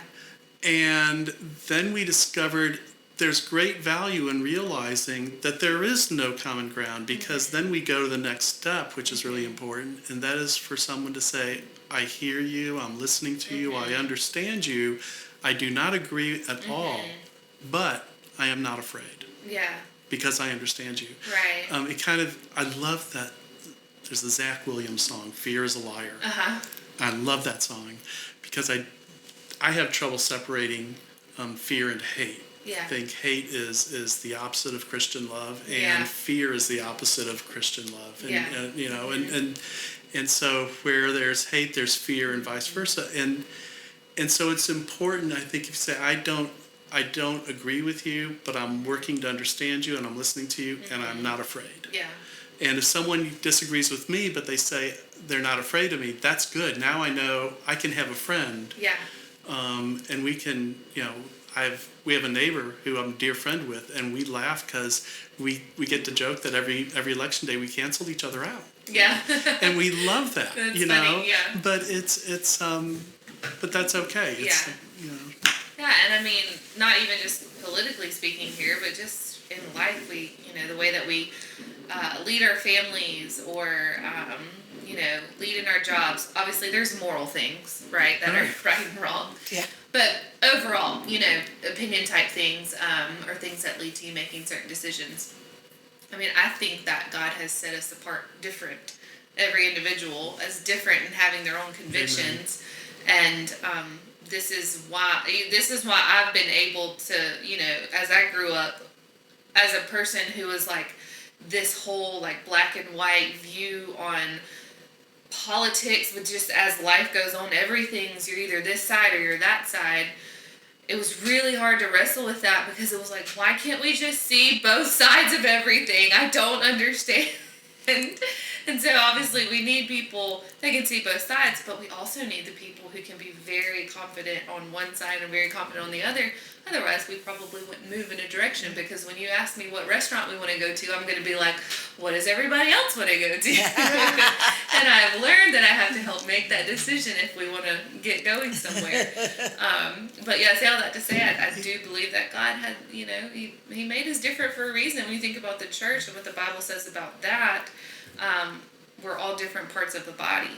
And then we discovered there's great value in realizing that there is no common ground, because then we go to the next step, which is really important, and that is for someone to say, I hear you, I'm listening to you, I understand you, I do not agree at all, but I am not afraid Yeah. because I understand you. Right. I love that. There's a Zach Williams song, Fear is a Liar. Uh-huh. I love that song because I have trouble separating fear and hate. Yeah. I think hate is the opposite of Christian love, and Yeah. fear is the opposite of Christian love. And, Yeah. and so where there's hate, there's fear, and vice versa. And so it's important, I think, if you say, I don't agree with you, but I'm working to understand you, and I'm listening to you, and I'm not afraid. Yeah. And if someone disagrees with me, but they say they're not afraid of me, that's good. Now I know I can have a friend. Yeah. And we can, we have a neighbor who I'm a dear friend with, and we laugh because we get to joke that every election day we canceled each other out. Yeah. And we love that, That's you know. funny, yeah. But but that's okay. It's, Yeah. Yeah, and I mean, not even just politically speaking here, but just in life, we, the way that we lead our families or, lead in our jobs. Obviously, there's moral things, right, that are right and wrong. Yeah. But overall, opinion type things or things that lead to you making certain decisions. I mean, I think that God has set us apart different, every individual as different and having their own convictions. Amen. And this is why I've been able to, as I grew up as a person who was like this whole like black and white view on politics, but just as life goes on, everything's you're either this side or you're that side. It was really hard to wrestle with that because it was like, why can't we just see both sides of everything? I don't understand. And so obviously we need people that can see both sides, but we also need the people who can be very confident on one side and very confident on the other. Otherwise, we probably wouldn't move in a direction, because when you ask me what restaurant we want to go to, I'm going to be like, what does everybody else want to go to? And I've learned that I have to help make that decision if we want to get going somewhere. But yeah, say all that to say, I do believe that God had, he made us different for a reason. When you think about the church and what the Bible says about that, we're all different parts of the body,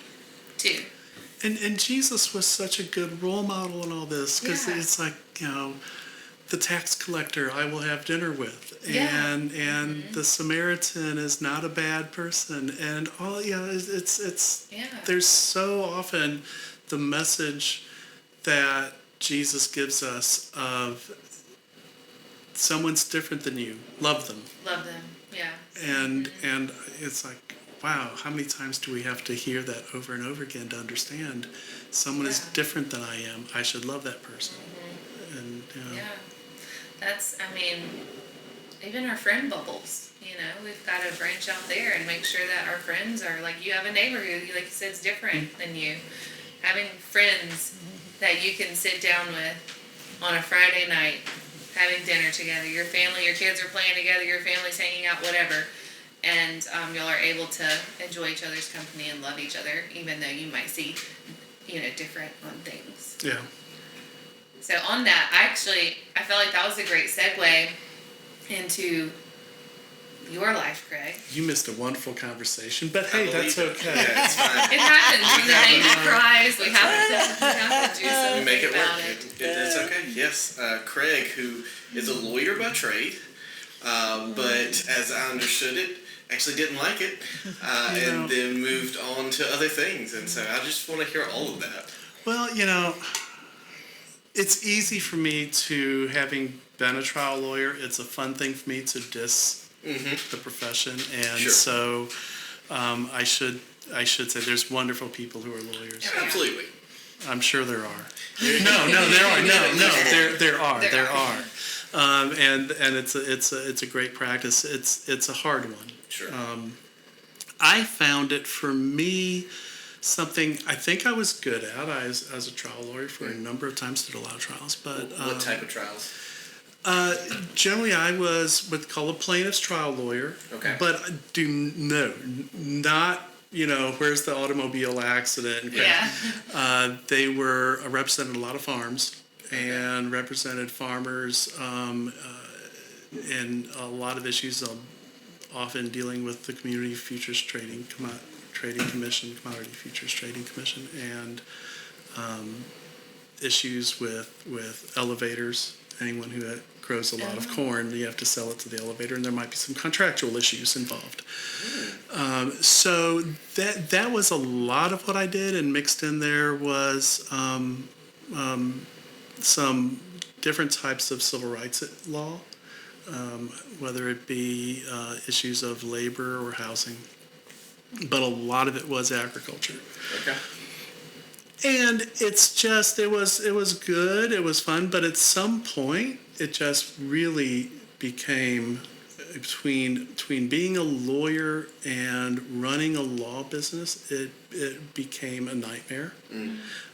too. And Jesus was such a good role model in all this, because it's like, the tax collector I will have dinner with, and the Samaritan is not a bad person, and all it's there's so often the message that Jesus gives us of someone's different than you, love them, and it's like, wow, how many times do we have to hear that over and over again to understand someone is different than I am, I should love that person. And that's, even our friend bubbles, we've got to branch out there and make sure that our friends are, like, you have a neighbor who, like you said, is different than you. Having friends that you can sit down with on a Friday night, having dinner together, your family, your kids are playing together, your family's hanging out, whatever, and y'all are able to enjoy each other's company and love each other, even though you might see, different on things. Yeah. So on that, I felt like that was a great segue into your life, Craig. You missed a wonderful conversation, but hey, that's okay. Yeah, it's fine. It happens. When the baby cries, we have to do something We make it about work. it. It's okay. Yes, Craig, who is a lawyer by trade, but as I understood it, actually didn't like it, and then moved on to other things. And so I just want to hear all of that. Well, it's easy for me to, having been a trial lawyer, it's a fun thing for me to diss the profession. And so I should say there's wonderful people who are lawyers. Absolutely. I'm sure there are. No, there are. There are. And it's a great practice. It's a hard one. Sure. I found it, for me, something I think I was good at. I was a trial lawyer for a number of times, did a lot of trials. But what type of trials? Generally, I was what's called a plaintiff's trial lawyer. Okay. But not where's the automobile accident? Yeah. They were represented a lot of farms and represented farmers in a lot of issues, often dealing with the Community Futures Trading Commission, Commodity Futures Trading Commission, and issues with elevators. Anyone who grows a lot of corn, you have to sell it to the elevator, and there might be some contractual issues involved. So that was a lot of what I did, and mixed in there was some different types of civil rights law, whether it be issues of labor or housing, but a lot of it was agriculture. Okay. And it's just it was good, it was fun, but at some point it just really became, between being a lawyer and running a law business, it became a nightmare.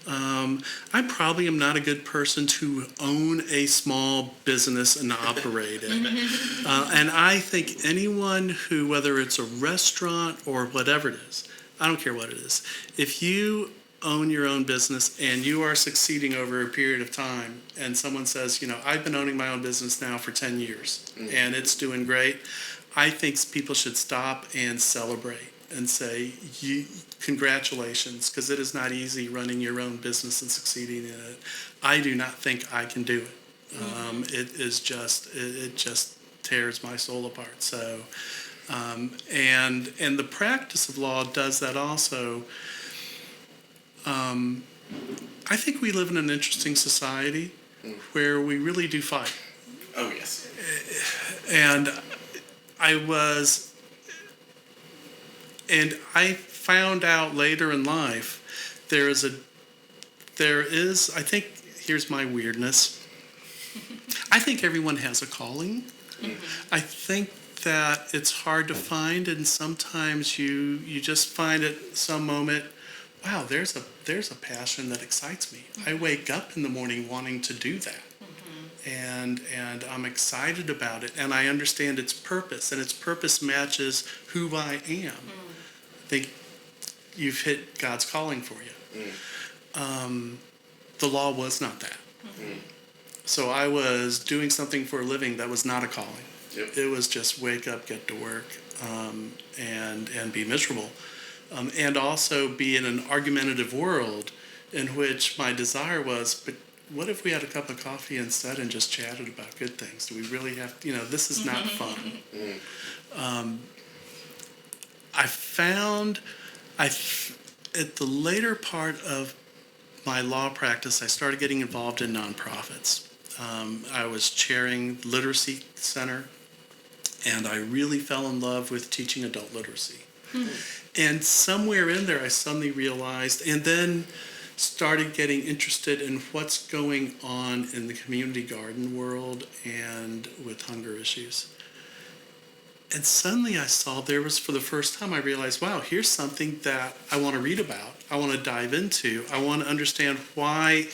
I probably am not a good person to own a small business and operate it. And I think anyone who, whether it's a restaurant or whatever it is, I don't care what it is, if you own your own business and you are succeeding over a period of time, and someone says, I've been owning my own business now for 10 years and it's doing great, I think people should stop and celebrate and say, congratulations, because it is not easy running your own business and succeeding in it. I do not think I can do it. It just tears my soul apart. So, and the practice of law does that also. I think we live in an interesting society where we really do fight. Oh, yes. And I found out later in life, there is, I think, here's my weirdness. I think everyone has a calling. I think that it's hard to find, and sometimes you just find at some moment, wow, there's a passion that excites me. I wake up in the morning wanting to do that. And I'm excited about it, and I understand its purpose, and its purpose matches who I am. I think you've hit God's calling for you. The law was not that. So I was doing something for a living that was not a calling. Yep. It was just wake up, get to work, and be miserable. And also be in an argumentative world in which my desire was, but what if we had a cup of coffee instead and just chatted about good things? Do we really have, this is not fun. I found, at the later part of my law practice, I started getting involved in nonprofits. I was chairing Literacy Center, and I really fell in love with teaching adult literacy. And somewhere in there, I suddenly realized, and then started getting interested in what's going on in the community garden world and with hunger issues. And suddenly I saw there was, for the first time, I realized, wow, here's something that I want to read about. I want to dive into. I want to understand, why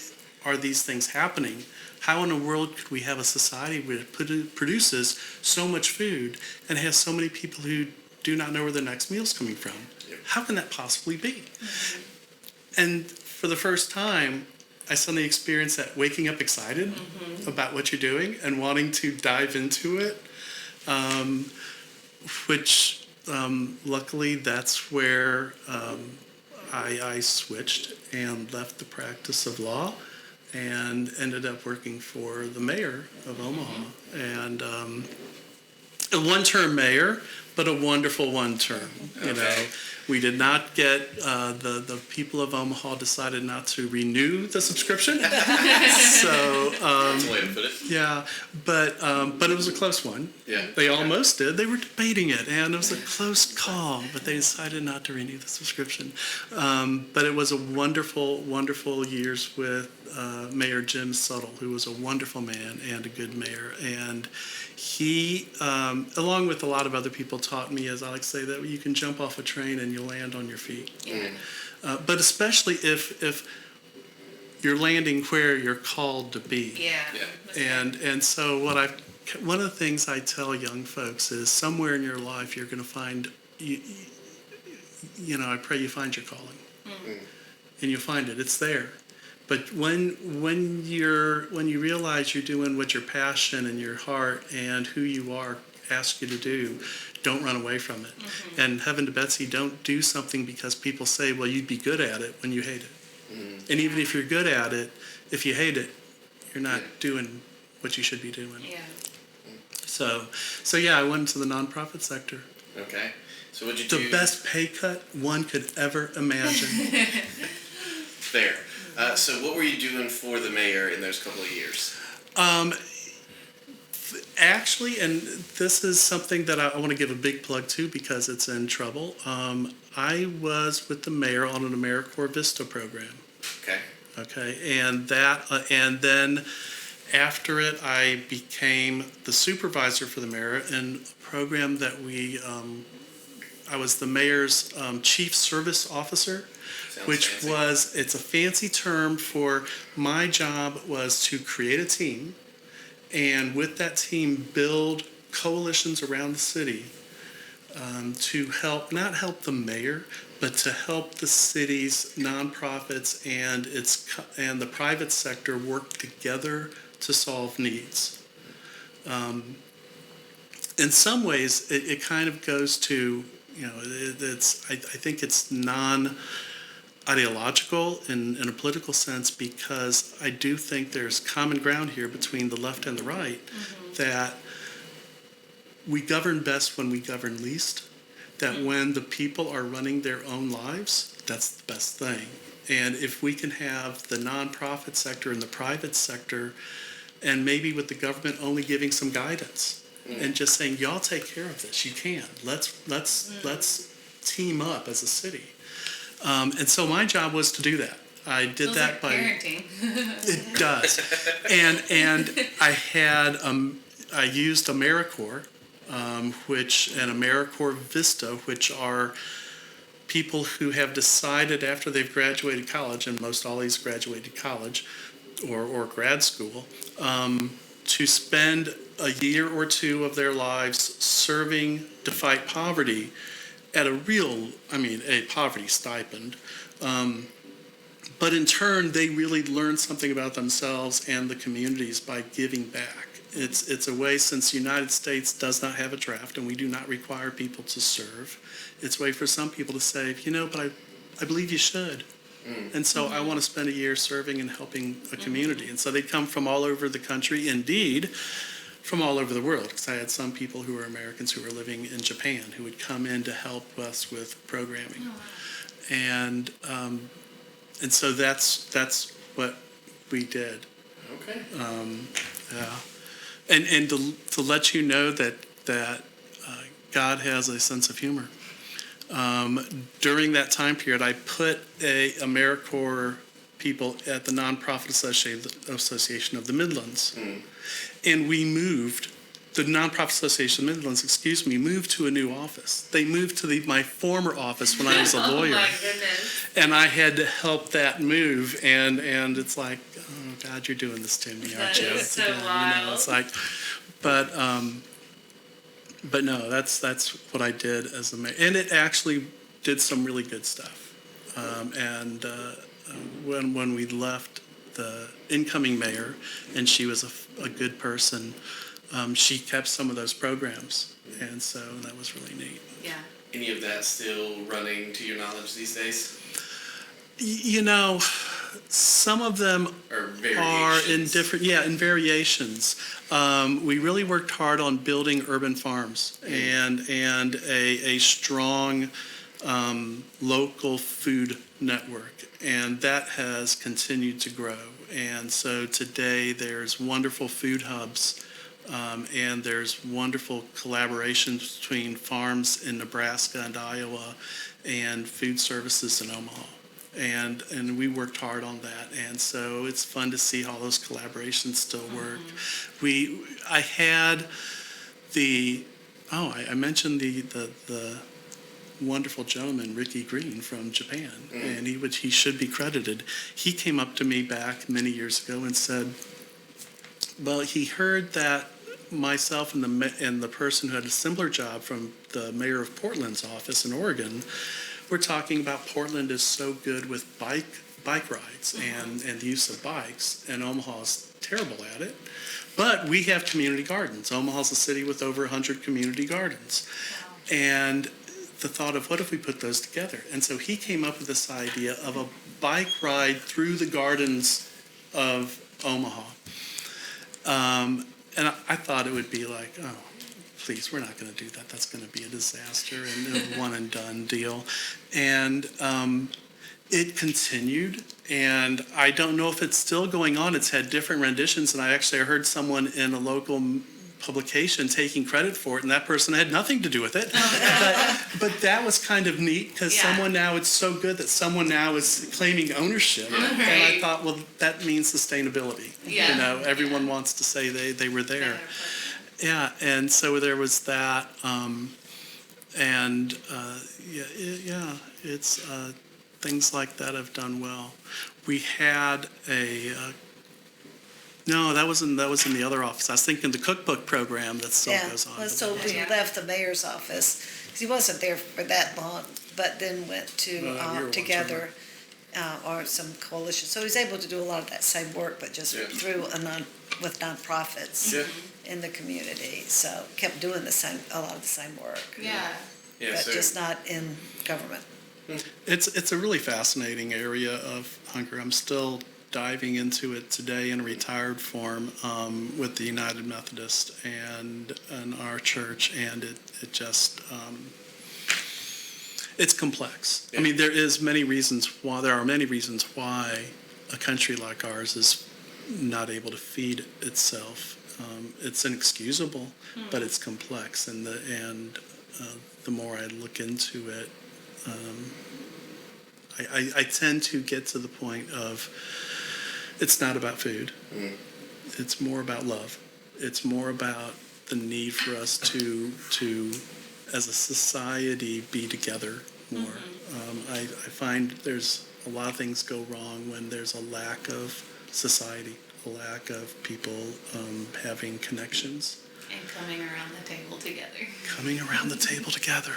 are these things happening? How in the world could we have a society that produces so much food and has so many people who do not know where their next meal's coming from? How can that possibly be? And for the first time, I suddenly experienced that waking up excited about what you're doing and wanting to dive into it, which luckily that's where I switched and left the practice of law and ended up working for the mayor of Omaha. And a one-term mayor, but a wonderful one-term. You know, we did not get the people of Omaha decided not to renew the subscription. So That's a way to put it. yeah, but it was a close one. Yeah. They almost did. They were debating it, and it was a close call, but they decided not to renew the subscription. But it was a wonderful, wonderful years with Mayor Jim Suttle, who was a wonderful man and a good mayor. And he, along with a lot of other people, taught me, as I like to say, that you can jump off a train and you'll land on your feet. Yeah. But especially if you're landing where you're called to be. Yeah. And so one of the things I tell young folks is somewhere in your life you're going to find, you know, I pray you find your calling. And you'll find it. It's there. But when you realize you're doing what your passion and your heart and who you are ask you to do, don't run away from it. And heaven to Betsy, don't do something because people say, well, you'd be good at it when you hate it. And even if you're good at it, if you hate it, you're not doing what you should be doing. Yeah. So yeah, I went into the nonprofit sector. Okay. So what'd you do? The best pay cut one could ever imagine. Fair. So what were you doing for the mayor in those couple of years? Actually, and this is something that I want to give a big plug to because it's in trouble. I was with the mayor on an AmeriCorps Vista program. Okay. Okay, and then after it, I became the supervisor for the mayor in a program that I was the mayor's chief service officer. Sounds Which fancy. it's a fancy term for my job was to create a team and with that team build coalitions around the city to not help the mayor, but to help the city's nonprofits and the private sector work together to solve needs. In some ways, it kind of goes to, you know, I think it's ideological in a political sense because I do think there's common ground here between the left and the right that we govern best when we govern least, that when the people are running their own lives, that's the best thing. And if we can have the nonprofit sector and the private sector and maybe with the government only giving some guidance and just saying, y'all take care of this, you can. Let's team up as a city. And so my job was to do that. I did Feels that like by parenting. It does, and I had I used AmeriCorps, and AmeriCorps Vista, which are people who have decided after they've graduated college, and most all these graduated college or grad school, to spend a year or two of their lives serving to fight poverty at a poverty stipend. But in turn, they really learn something about themselves and the communities by giving back. It's a way, since the United States does not have a draft and we do not require people to serve, it's a way for some people to say, but I believe you should. And so I want to spend a year serving and helping a community. And so they come from all over the country, indeed, from all over the world, because I had some people who were Americans who were living in Japan who would come in to help us with programming. And so that's what we did. Okay. Yeah. And to let you know that God has a sense of humor. During that time period, I put AmeriCorps people at the Nonprofit Association of the Midlands. And we moved, the Nonprofit Association of the Midlands, moved to a new office. They moved to my former office when I was a lawyer. Oh my goodness. And I had to help that move, and it's like, oh God, you're doing this to me, aren't you? That is so wild. It's like, but no, that's what I did as a mayor, and it actually did some really good stuff. When we left, the incoming mayor, and she was a good person, she kept some of those programs, and so that was really neat. Yeah. Any of that still running to your knowledge these days? Some of them Or are in variations. in variations. We really worked hard on building urban farms and a strong local food network, and that has continued to grow. And so today there's wonderful food hubs, and there's wonderful collaborations between farms in Nebraska and Iowa and food services in Omaha. And we worked hard on that, and so it's fun to see how those collaborations still work. I had I mentioned the wonderful gentleman Ricky Green from Japan, and he should be credited. He came up to me back many years ago and said, well, he heard that myself and the person who had a similar job from the mayor of Portland's office in Oregon, we're talking about Portland is so good with bike rides and the use of bikes, and Omaha's terrible at it. But we have community gardens. Omaha's a city with over 100 community gardens. Wow. And the thought of, what if we put those together? And so he came up with this idea of a bike ride through the gardens of Omaha. And I thought it would be like, oh, please, we're not going to do that. That's going to be a disaster and a one and done deal. And it continued, and I don't know if it's still going on. It's had different renditions, and I heard someone in a local publication taking credit for it, and that person had nothing to do with it. But that was kind of neat, because someone now, it's so good that someone now is claiming ownership. Right. And I thought, well, that means sustainability. Yeah. You know, everyone wants to say they were there. Yeah, and so there was that, it's things like that have done well. We had no, that was in the other office. I was thinking the cookbook program that still goes on. So we left the mayor's office, because he wasn't there for that long, but then went to Together, or some coalition. So he was able to do a lot of that same work, but just through with nonprofits in the community. So kept doing a lot of the same work. Yeah. But just not in government. It's a really fascinating area of hunger. I'm still diving into it today in retired form with the United Methodist and our church, and it just it's complex. Yeah. I mean, there are many reasons why a country like ours is not able to feed itself. It's inexcusable, but it's complex, and the more I look into it, I tend to get to the point of, it's not about food. It's more about love. It's more about the need for us to as a society, be together more. I find there's a lot of things go wrong when there's a lack of society, a lack of people having connections. And coming around the table together. Coming around the table together.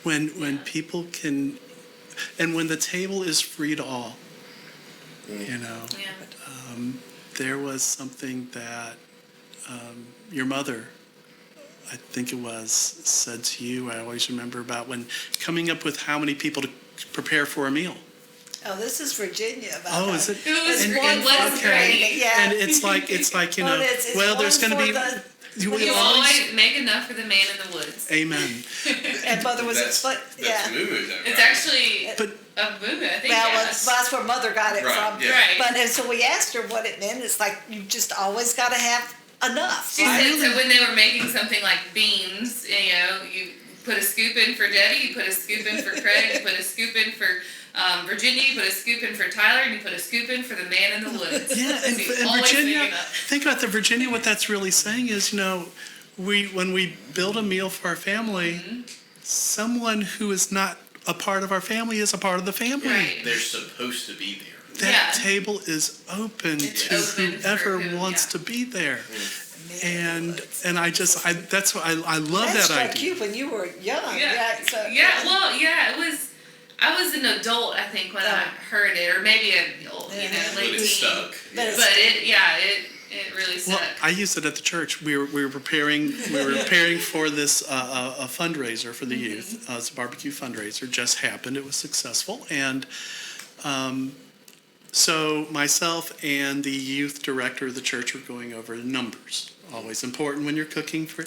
When people can, and when the table is free to all, you know. Yeah. There was something that your mother, I think it was, said to you, I always remember about when coming up with how many people to prepare for a meal. Oh, this is Virginia. Is it? It was great. Yeah. And it's like you know, there's going to be. You always make enough for the man in the woods. Amen. And Mother was that's movie, though, it's actually but a movie, I think. Well, that's where Mother got it from. Yeah. Right. But and so we asked her what it meant. It's like you just always got to have enough. She said so when they were making something like beans, you know, you put a scoop in for Debbie, you put a scoop in for Craig, you put a scoop in for Virginia, you put a scoop in for Tyler, and you put a scoop in for the man in the woods. Yeah, and Virginia, think about Virginia, what that's really saying is, you know, when we build a meal for our family, someone who is not a part of our family is a part of the family. Right. They're supposed to be there. That table is open to whoever wants to be there. And I that's why I love that idea. Struck you when you were young. It was. I was an adult, I think, when I heard it, or maybe late teen. Stuck. But it really stuck. Well, I used it at the church. We were preparing for this a fundraiser for the youth. It's a barbecue fundraiser. Just happened. It was successful, and So myself and the youth director of the church are going over numbers. Always important when you're cooking for,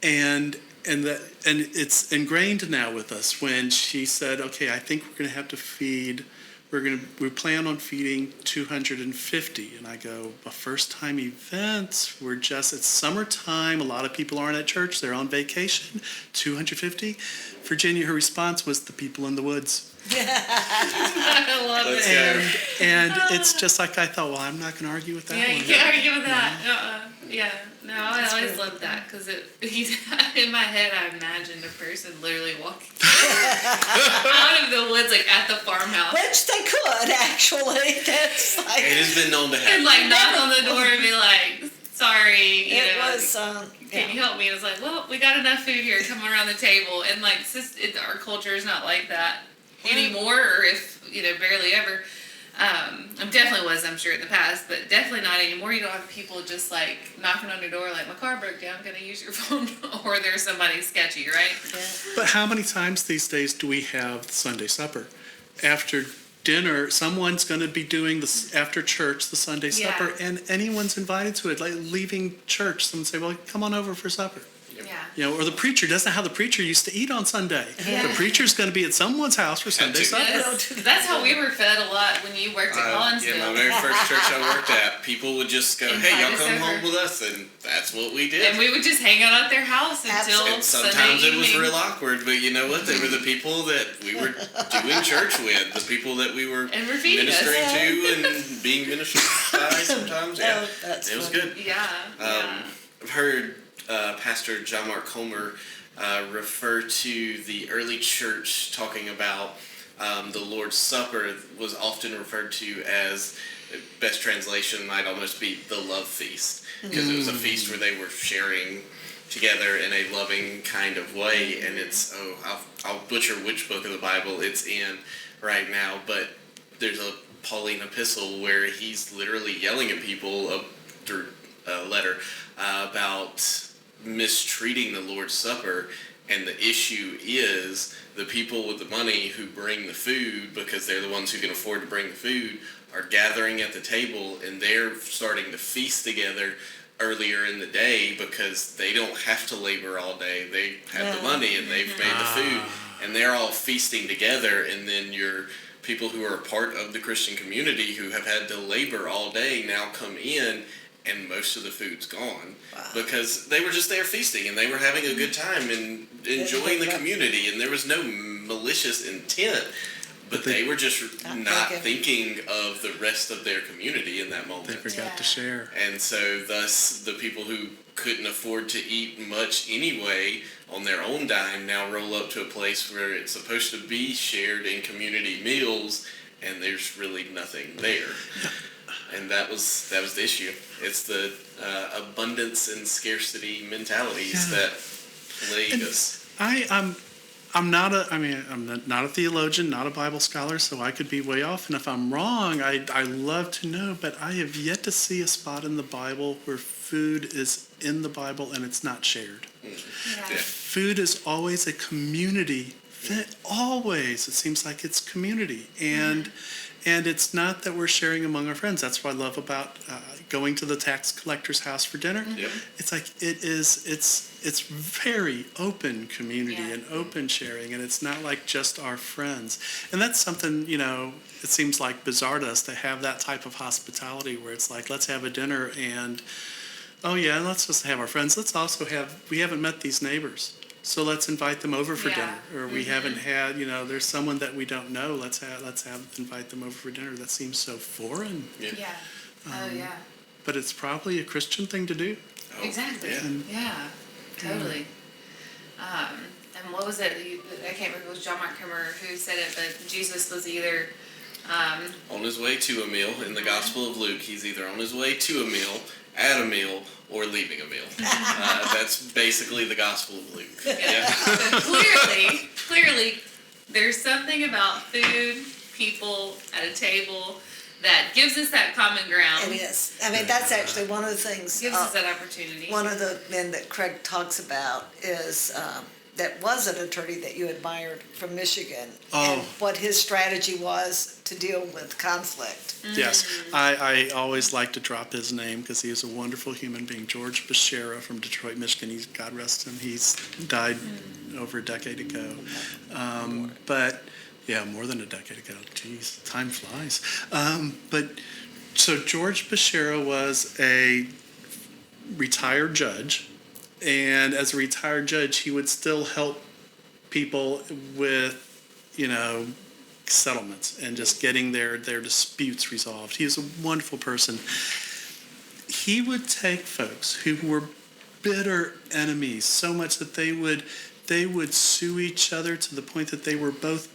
and it's ingrained now with us. When she said, "Okay, I think we're going to have to feed. We plan on feeding 250," and I go, "A first-time events. It's summertime. A lot of people aren't at church. They're on vacation. 250." Virginia, her response was, "The people in the woods." I love it. And it's just like I thought, well, I'm not going to argue with that Yeah, one. you can't argue with that. Yeah, no, I always loved that because in my head I imagined a person literally walking out of the woods, like at the farmhouse. Which they could, actually. That's like... It has been known to happen. And like knock on the door and be like, "Sorry, It was, can you help me?" And it's like, "Well, we got enough food here. Come around the table." And like, our culture is not like that anymore, or if barely ever. Definitely was, I'm sure, in the past, but definitely not anymore. You don't have people just like knocking on your door like, "My car broke down, can I use your phone?" Or there's somebody sketchy, right? Yeah. But how many times these days do we have Sunday supper? After dinner, someone's going to be doing this after church, the Sunday supper, and anyone's invited to it. Like leaving church, someone say, "Well, come on over for supper." Yeah. Or the preacher, doesn't how the preacher used to eat on Sunday. Yeah. The preacher's going to be at someone's house for Sunday supper. That's how we were fed a lot when you worked at Collinsville. Yeah, my very first church I worked at, people would just go, "Hey, y'all come home with us," and that's what we did. And we would just hang out at their house until and sometimes Sunday it was evening. real awkward, but you know what? They were the people that we were doing church with, the people that we were And were feeding us. ministering to and being ministered by sometimes. Yeah, that's it was funny. good. Yeah. I've heard Pastor John Mark Comer refer to the early church talking about the Lord's Supper was often referred to as, best translation might almost be the love feast, because it was a feast where they were sharing together in a loving kind of way. And it's, I'll butcher which book of the Bible it's in right now, but there's a Pauline epistle where he's literally yelling at people through a letter about mistreating the Lord's Supper, and the issue is the people with the money who bring the food, because they're the ones who can afford to bring the food, are gathering at the table and they're starting to feast together earlier in the day because they don't have to labor all day. They have the money and they've made the food, and they're all feasting together, and then your people who are a part of the Christian community who have had to labor all day now come in, and most of the food's gone because they were just there feasting and they were having a good time and enjoying the community, and there was no malicious intent, but they were just not thinking of the rest of their community in that moment. They forgot to share. And so thus the people who couldn't afford to eat much anyway on their own dime now roll up to a place where it's supposed to be shared in community meals, and there's really nothing there. And that was the issue. It's the abundance and scarcity mentalities that plague us. I'm not a theologian, not a Bible scholar, so I could be way off. And if I'm wrong, I love to know. But I have yet to see a spot in the Bible where food is in the Bible and it's not shared. Food is always a community thing. Always, it seems like it's community, and it's not that we're sharing among our friends. That's what I love about going to the tax collector's house for dinner. Yep. It's like it's very open community and open sharing, and it's not like just our friends. And that's something, it seems like bizarre to us to have that type of hospitality where it's like, let's have a dinner and, oh yeah, let's just have our friends. Let's also we haven't met these neighbors, so let's invite them over for dinner. Or we haven't had, there's someone that we don't know. Let's invite them over for dinner. That seems so foreign. Yeah. But it's probably a Christian thing to do. Oh, Exactly. Yeah. Totally. And what was it? I can't remember. It was John Mark Comer who said it, but Jesus was either on his way to a meal. In the Gospel of Luke, he's either on his way to a meal, at a meal, or leaving a meal. That's basically the Gospel of Luke. Yeah. So clearly, there's something about food, people at a table that gives us that common ground. It is. I mean, that's actually one of the things. Gives us that opportunity. One of the men that Craig talks about is that was an attorney that you admired from Michigan, Oh. and what his strategy was to deal with conflict. Yes, I always like to drop his name because he is a wonderful human being. George Bashera from Detroit, Michigan. He's, God rest him, he's died over a decade ago. But yeah, more than a decade ago. Jeez, time flies. But so George Bashera was a retired judge, and as a retired judge, he would still help people with, settlements and just getting their disputes resolved. He was a wonderful person. He would take folks who were bitter enemies so much that they would sue each other to the point that they were both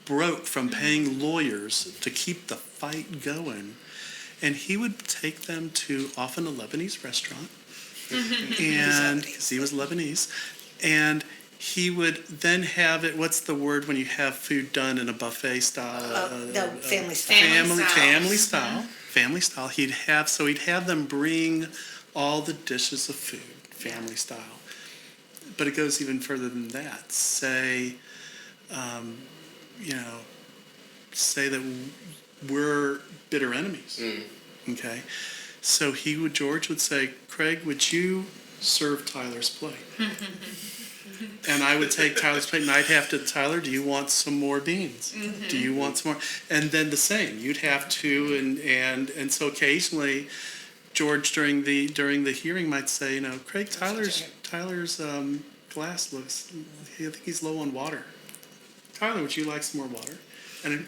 broke from paying lawyers to keep the fight going. And he would take them to often a Lebanese restaurant, and because he was Lebanese, and he would then have it. What's the word when you have food done in a buffet style? Family style. Family style. He'd have them bring all the dishes of food, family style. But it goes even further than that. Say that we're bitter enemies. Okay, so George would say, Craig, would you serve Tyler's plate? And I would take Tyler's plate, and I'd have to, Tyler, do you want some more beans? Do you want some more? And then the same, you'd have to, and so occasionally, George during the hearing might say, Craig, Tyler's glass looks, I think he's low on water. Tyler, would you like some more water? And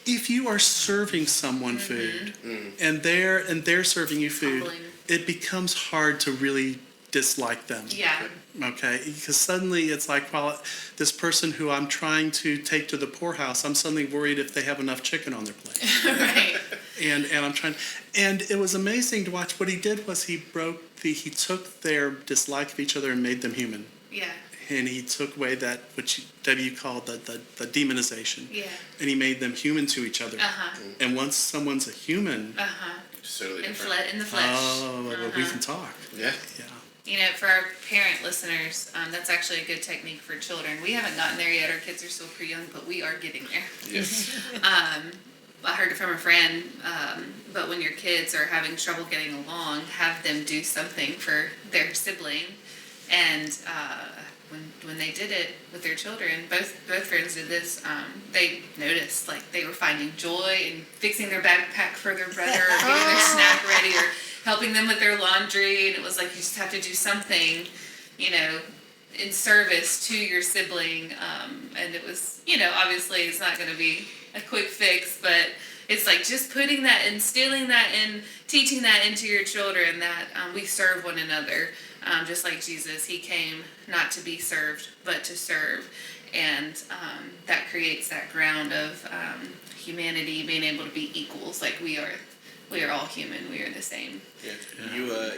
if you are serving someone food, and they're serving you food, Humbling. it becomes hard to really dislike them. Yeah. Okay, because suddenly it's like, well, this person who I'm trying to take to the poorhouse, I'm suddenly worried if they have enough chicken on their plate. Right. And I'm trying, and it was amazing to watch. What he did was he took their dislike of each other and made them human. Yeah. And he took away that, which W called the demonization. Yeah. And he made them human to each other. And once someone's a human, Totally In different. the flesh. well, we can talk. Yeah. Yeah. For our parent listeners, that's actually a good technique for children. We haven't gotten there yet. Our kids are still pretty young, but we are getting there. Yes. I heard it from a friend, but when your kids are having trouble getting along, have them do something for their sibling. And when they did it with their children, both friends did this, they noticed like they were finding joy in fixing their backpack for their brother, or getting their snack ready, or helping them with their laundry. And it was like, you just have to do something, in service to your sibling. And it was, obviously it's not going to be a quick fix, but it's like just putting that, instilling that in, teaching that into your children, that we serve one another. Just like Jesus, he came not to be served, but to serve. And that creates that ground of humanity, being able to be equals. Like we are all human. We are the same. Yeah.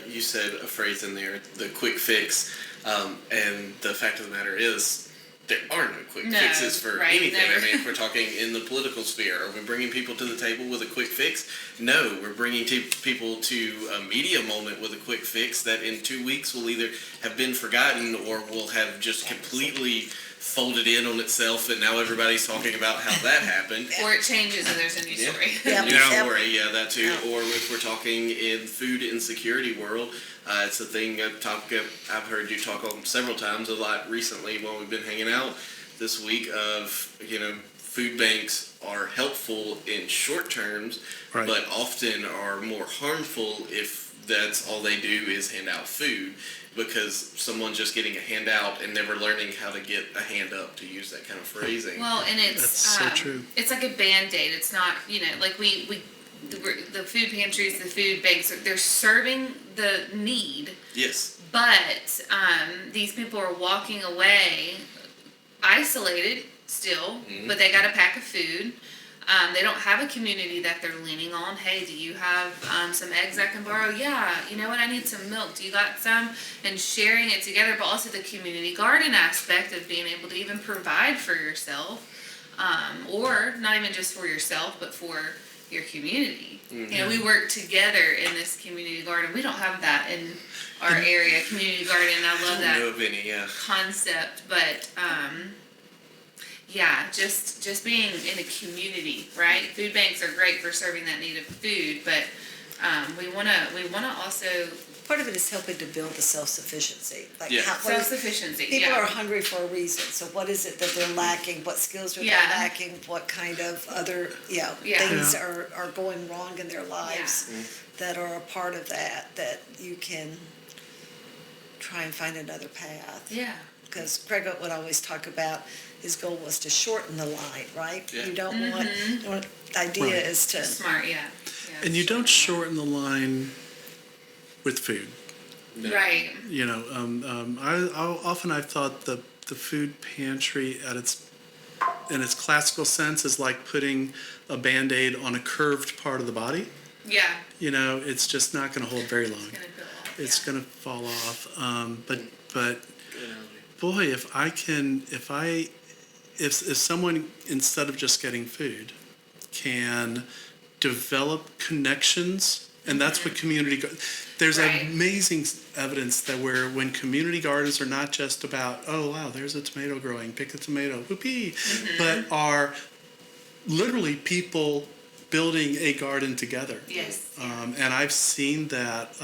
You said a phrase in there, the quick fix. And the fact of the matter is, there are no quick fixes for anything. Never. I mean, if we're talking in the political sphere, are we bringing people to the table with a quick fix? No, we're bringing people to a media moment with a quick fix that in 2 weeks will either have been forgotten or will have just completely folded in on itself, and now everybody's talking about how that happened. Or it changes and there's a new story. New story, that too. Or if we're talking in food insecurity world, it's a thing, a topic I've heard you talk on several times, a lot recently while we've been hanging out this week, of, food banks are helpful in short terms, but often are more harmful if that's all they do is hand out food, because someone's just getting a handout and never learning how to get a hand up, to use that kind of phrasing. Well, and it's That's so true. It's like a Band-Aid. It's not, like the food pantries, the food banks, they're serving the need. Yes. But these people are walking away isolated still, but they got a pack of food. They don't have a community that they're leaning on. Hey, do you have some eggs I can borrow? Yeah. You know what? I need some milk. Do you got some? And sharing it together, but also the community garden aspect of being able to even provide for yourself, or not even just for yourself, but for your community. Mm-hmm. You know, we work together in this community garden. We don't have that in our area, community garden. I love that know of any, concept, but yeah, just being in a community, right? Food banks are great for serving that need of food, but we wanna also Part of it is helping to build the self-sufficiency. Like Yeah. self-sufficiency. people yeah. are hungry for a reason. So what is it that they're lacking? What skills are they Yeah. lacking? What kind of other Yeah. things Yeah. are going wrong in their lives that are a part of that you can try and find another path. Yeah. Because Craig would always talk about his goal was to shorten the line, right? Yeah. You don't want, the idea Right. is to, Smart, yeah. And you don't shorten the line with food. No. Right. You know, I've thought the food pantry in its classical sense is like putting a Band-Aid on a curved part of the body. Yeah. You know, it's just not going to hold very long. It's gonna go off. It's yeah. going to fall off. But Good boy, analogy. if someone, instead of just getting food, can develop connections, and that's what community. There's Right. amazing evidence that when community gardens are not just about, oh wow, there's a tomato growing, pick a tomato, whoopee, but are literally people building a garden together. Yes. And I've seen that.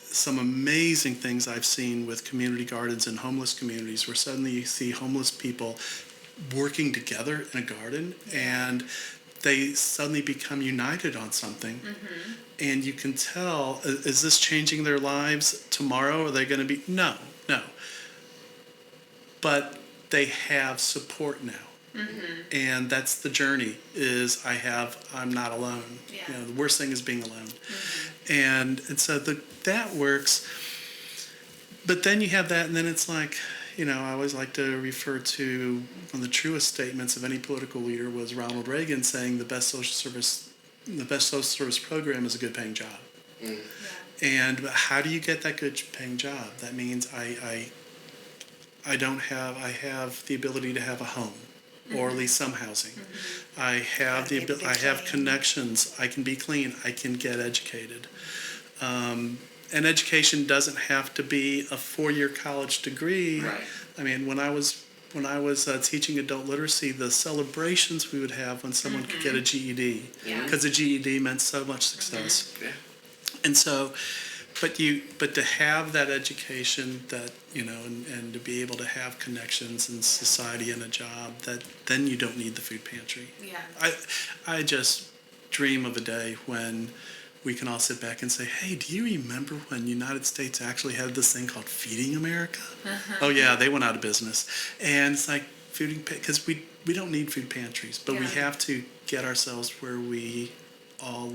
Some amazing things I've seen with community gardens in homeless communities, where suddenly you see homeless people working together in a garden, and they suddenly become united on something. And you can tell, is this changing their lives tomorrow? Are they going to be? No. But they have support now. And that's the journey, is I'm not alone. Yeah. You know, the worst thing is being alone. And so that works. But then you have that, and then it's like, you know, I always like to refer to one of the truest statements of any political leader was Ronald Reagan saying the best social service program is a good paying job. Yeah. And how do you get that good paying job? That means I have the ability to have a home, or at least some housing. I have I have connections. I can be clean. I can get educated. And education doesn't have to be a 4-year college degree. Right. I mean, when I was teaching adult literacy, the celebrations we would have when someone could get a GED, Yeah. because a GED meant so much success. Yeah. And so, but to have that education, that, you know, and to be able to have connections in society and a job, that then you don't need the food pantry. Yeah. I just dream of a day when we can all sit back and say, hey, do you remember when the United States actually had this thing called Feeding America? Oh yeah, they went out of business. And it's like because we don't need food pantries, but we have to get ourselves where we all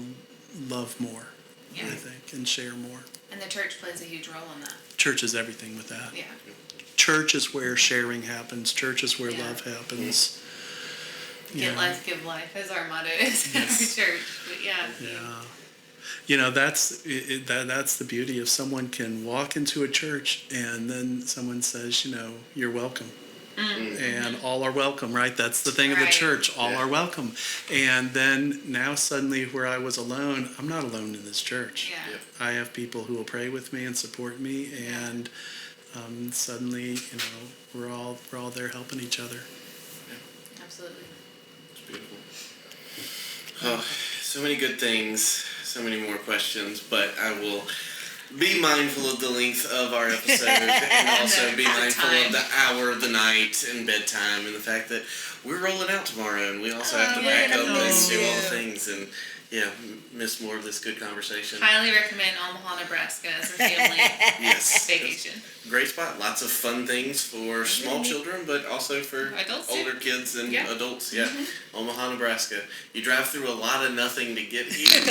love more, I think, and share more. And the church plays a huge role in that. Church is everything with that. Yeah. Church is where sharing happens. Church is where Yeah. love happens. You Get know? life, give life, as our motto is in our church. But yeah. Yeah. You know, that's the beauty of someone can walk into a church and then someone says, you know, you're welcome. And all are welcome, right? That's the thing of the Right. church. All are welcome. And then now suddenly where I was alone, I'm not alone in this church. Yeah. Yep. I have people who will pray with me and support me, and suddenly, you know, we're all there helping each other. Absolutely. It's beautiful. Oh, so many good things, so many more questions, but I will be mindful of the length of our episode and also be mindful of the hour of the night and bedtime and the fact that we're rolling out tomorrow and we also have to pack up and do all the things and miss more of this good conversation. Highly recommend Omaha, Nebraska as a family Yes. vacation. Great spot. Lots of fun things for small children, but also for Adults, too. older kids and Yeah. adults. Yeah. Omaha, Nebraska. You drive through a lot of nothing to get here. and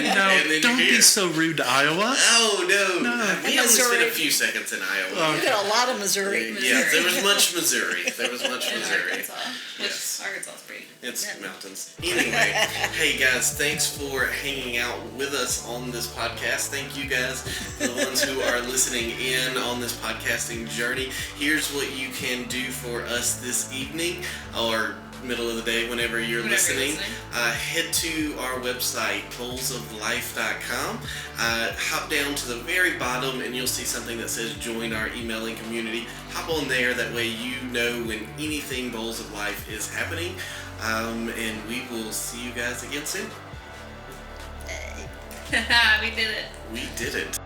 then Don't you're here. be so rude to Iowa. Oh, no. No. We only spent Missouri. a few seconds in Iowa. Oh, You got a lot of Missouri. Yeah, there was much Missouri. And Arkansas. Which Yes. Arkansas is pretty. It's mountains. Anyway, hey guys, thanks for hanging out with us on this podcast. Thank you guys, the ones who are listening in on this podcasting journey. Here's what you can do for us this evening, or middle of the day, whenever you're listening. Head to our website, bowlsoflife.com. Hop down to the very bottom and you'll see something that says join our emailing community. Hop on there, that way you know when anything Bowls of Life is happening. And we will see you guys again soon. We did it. We did it.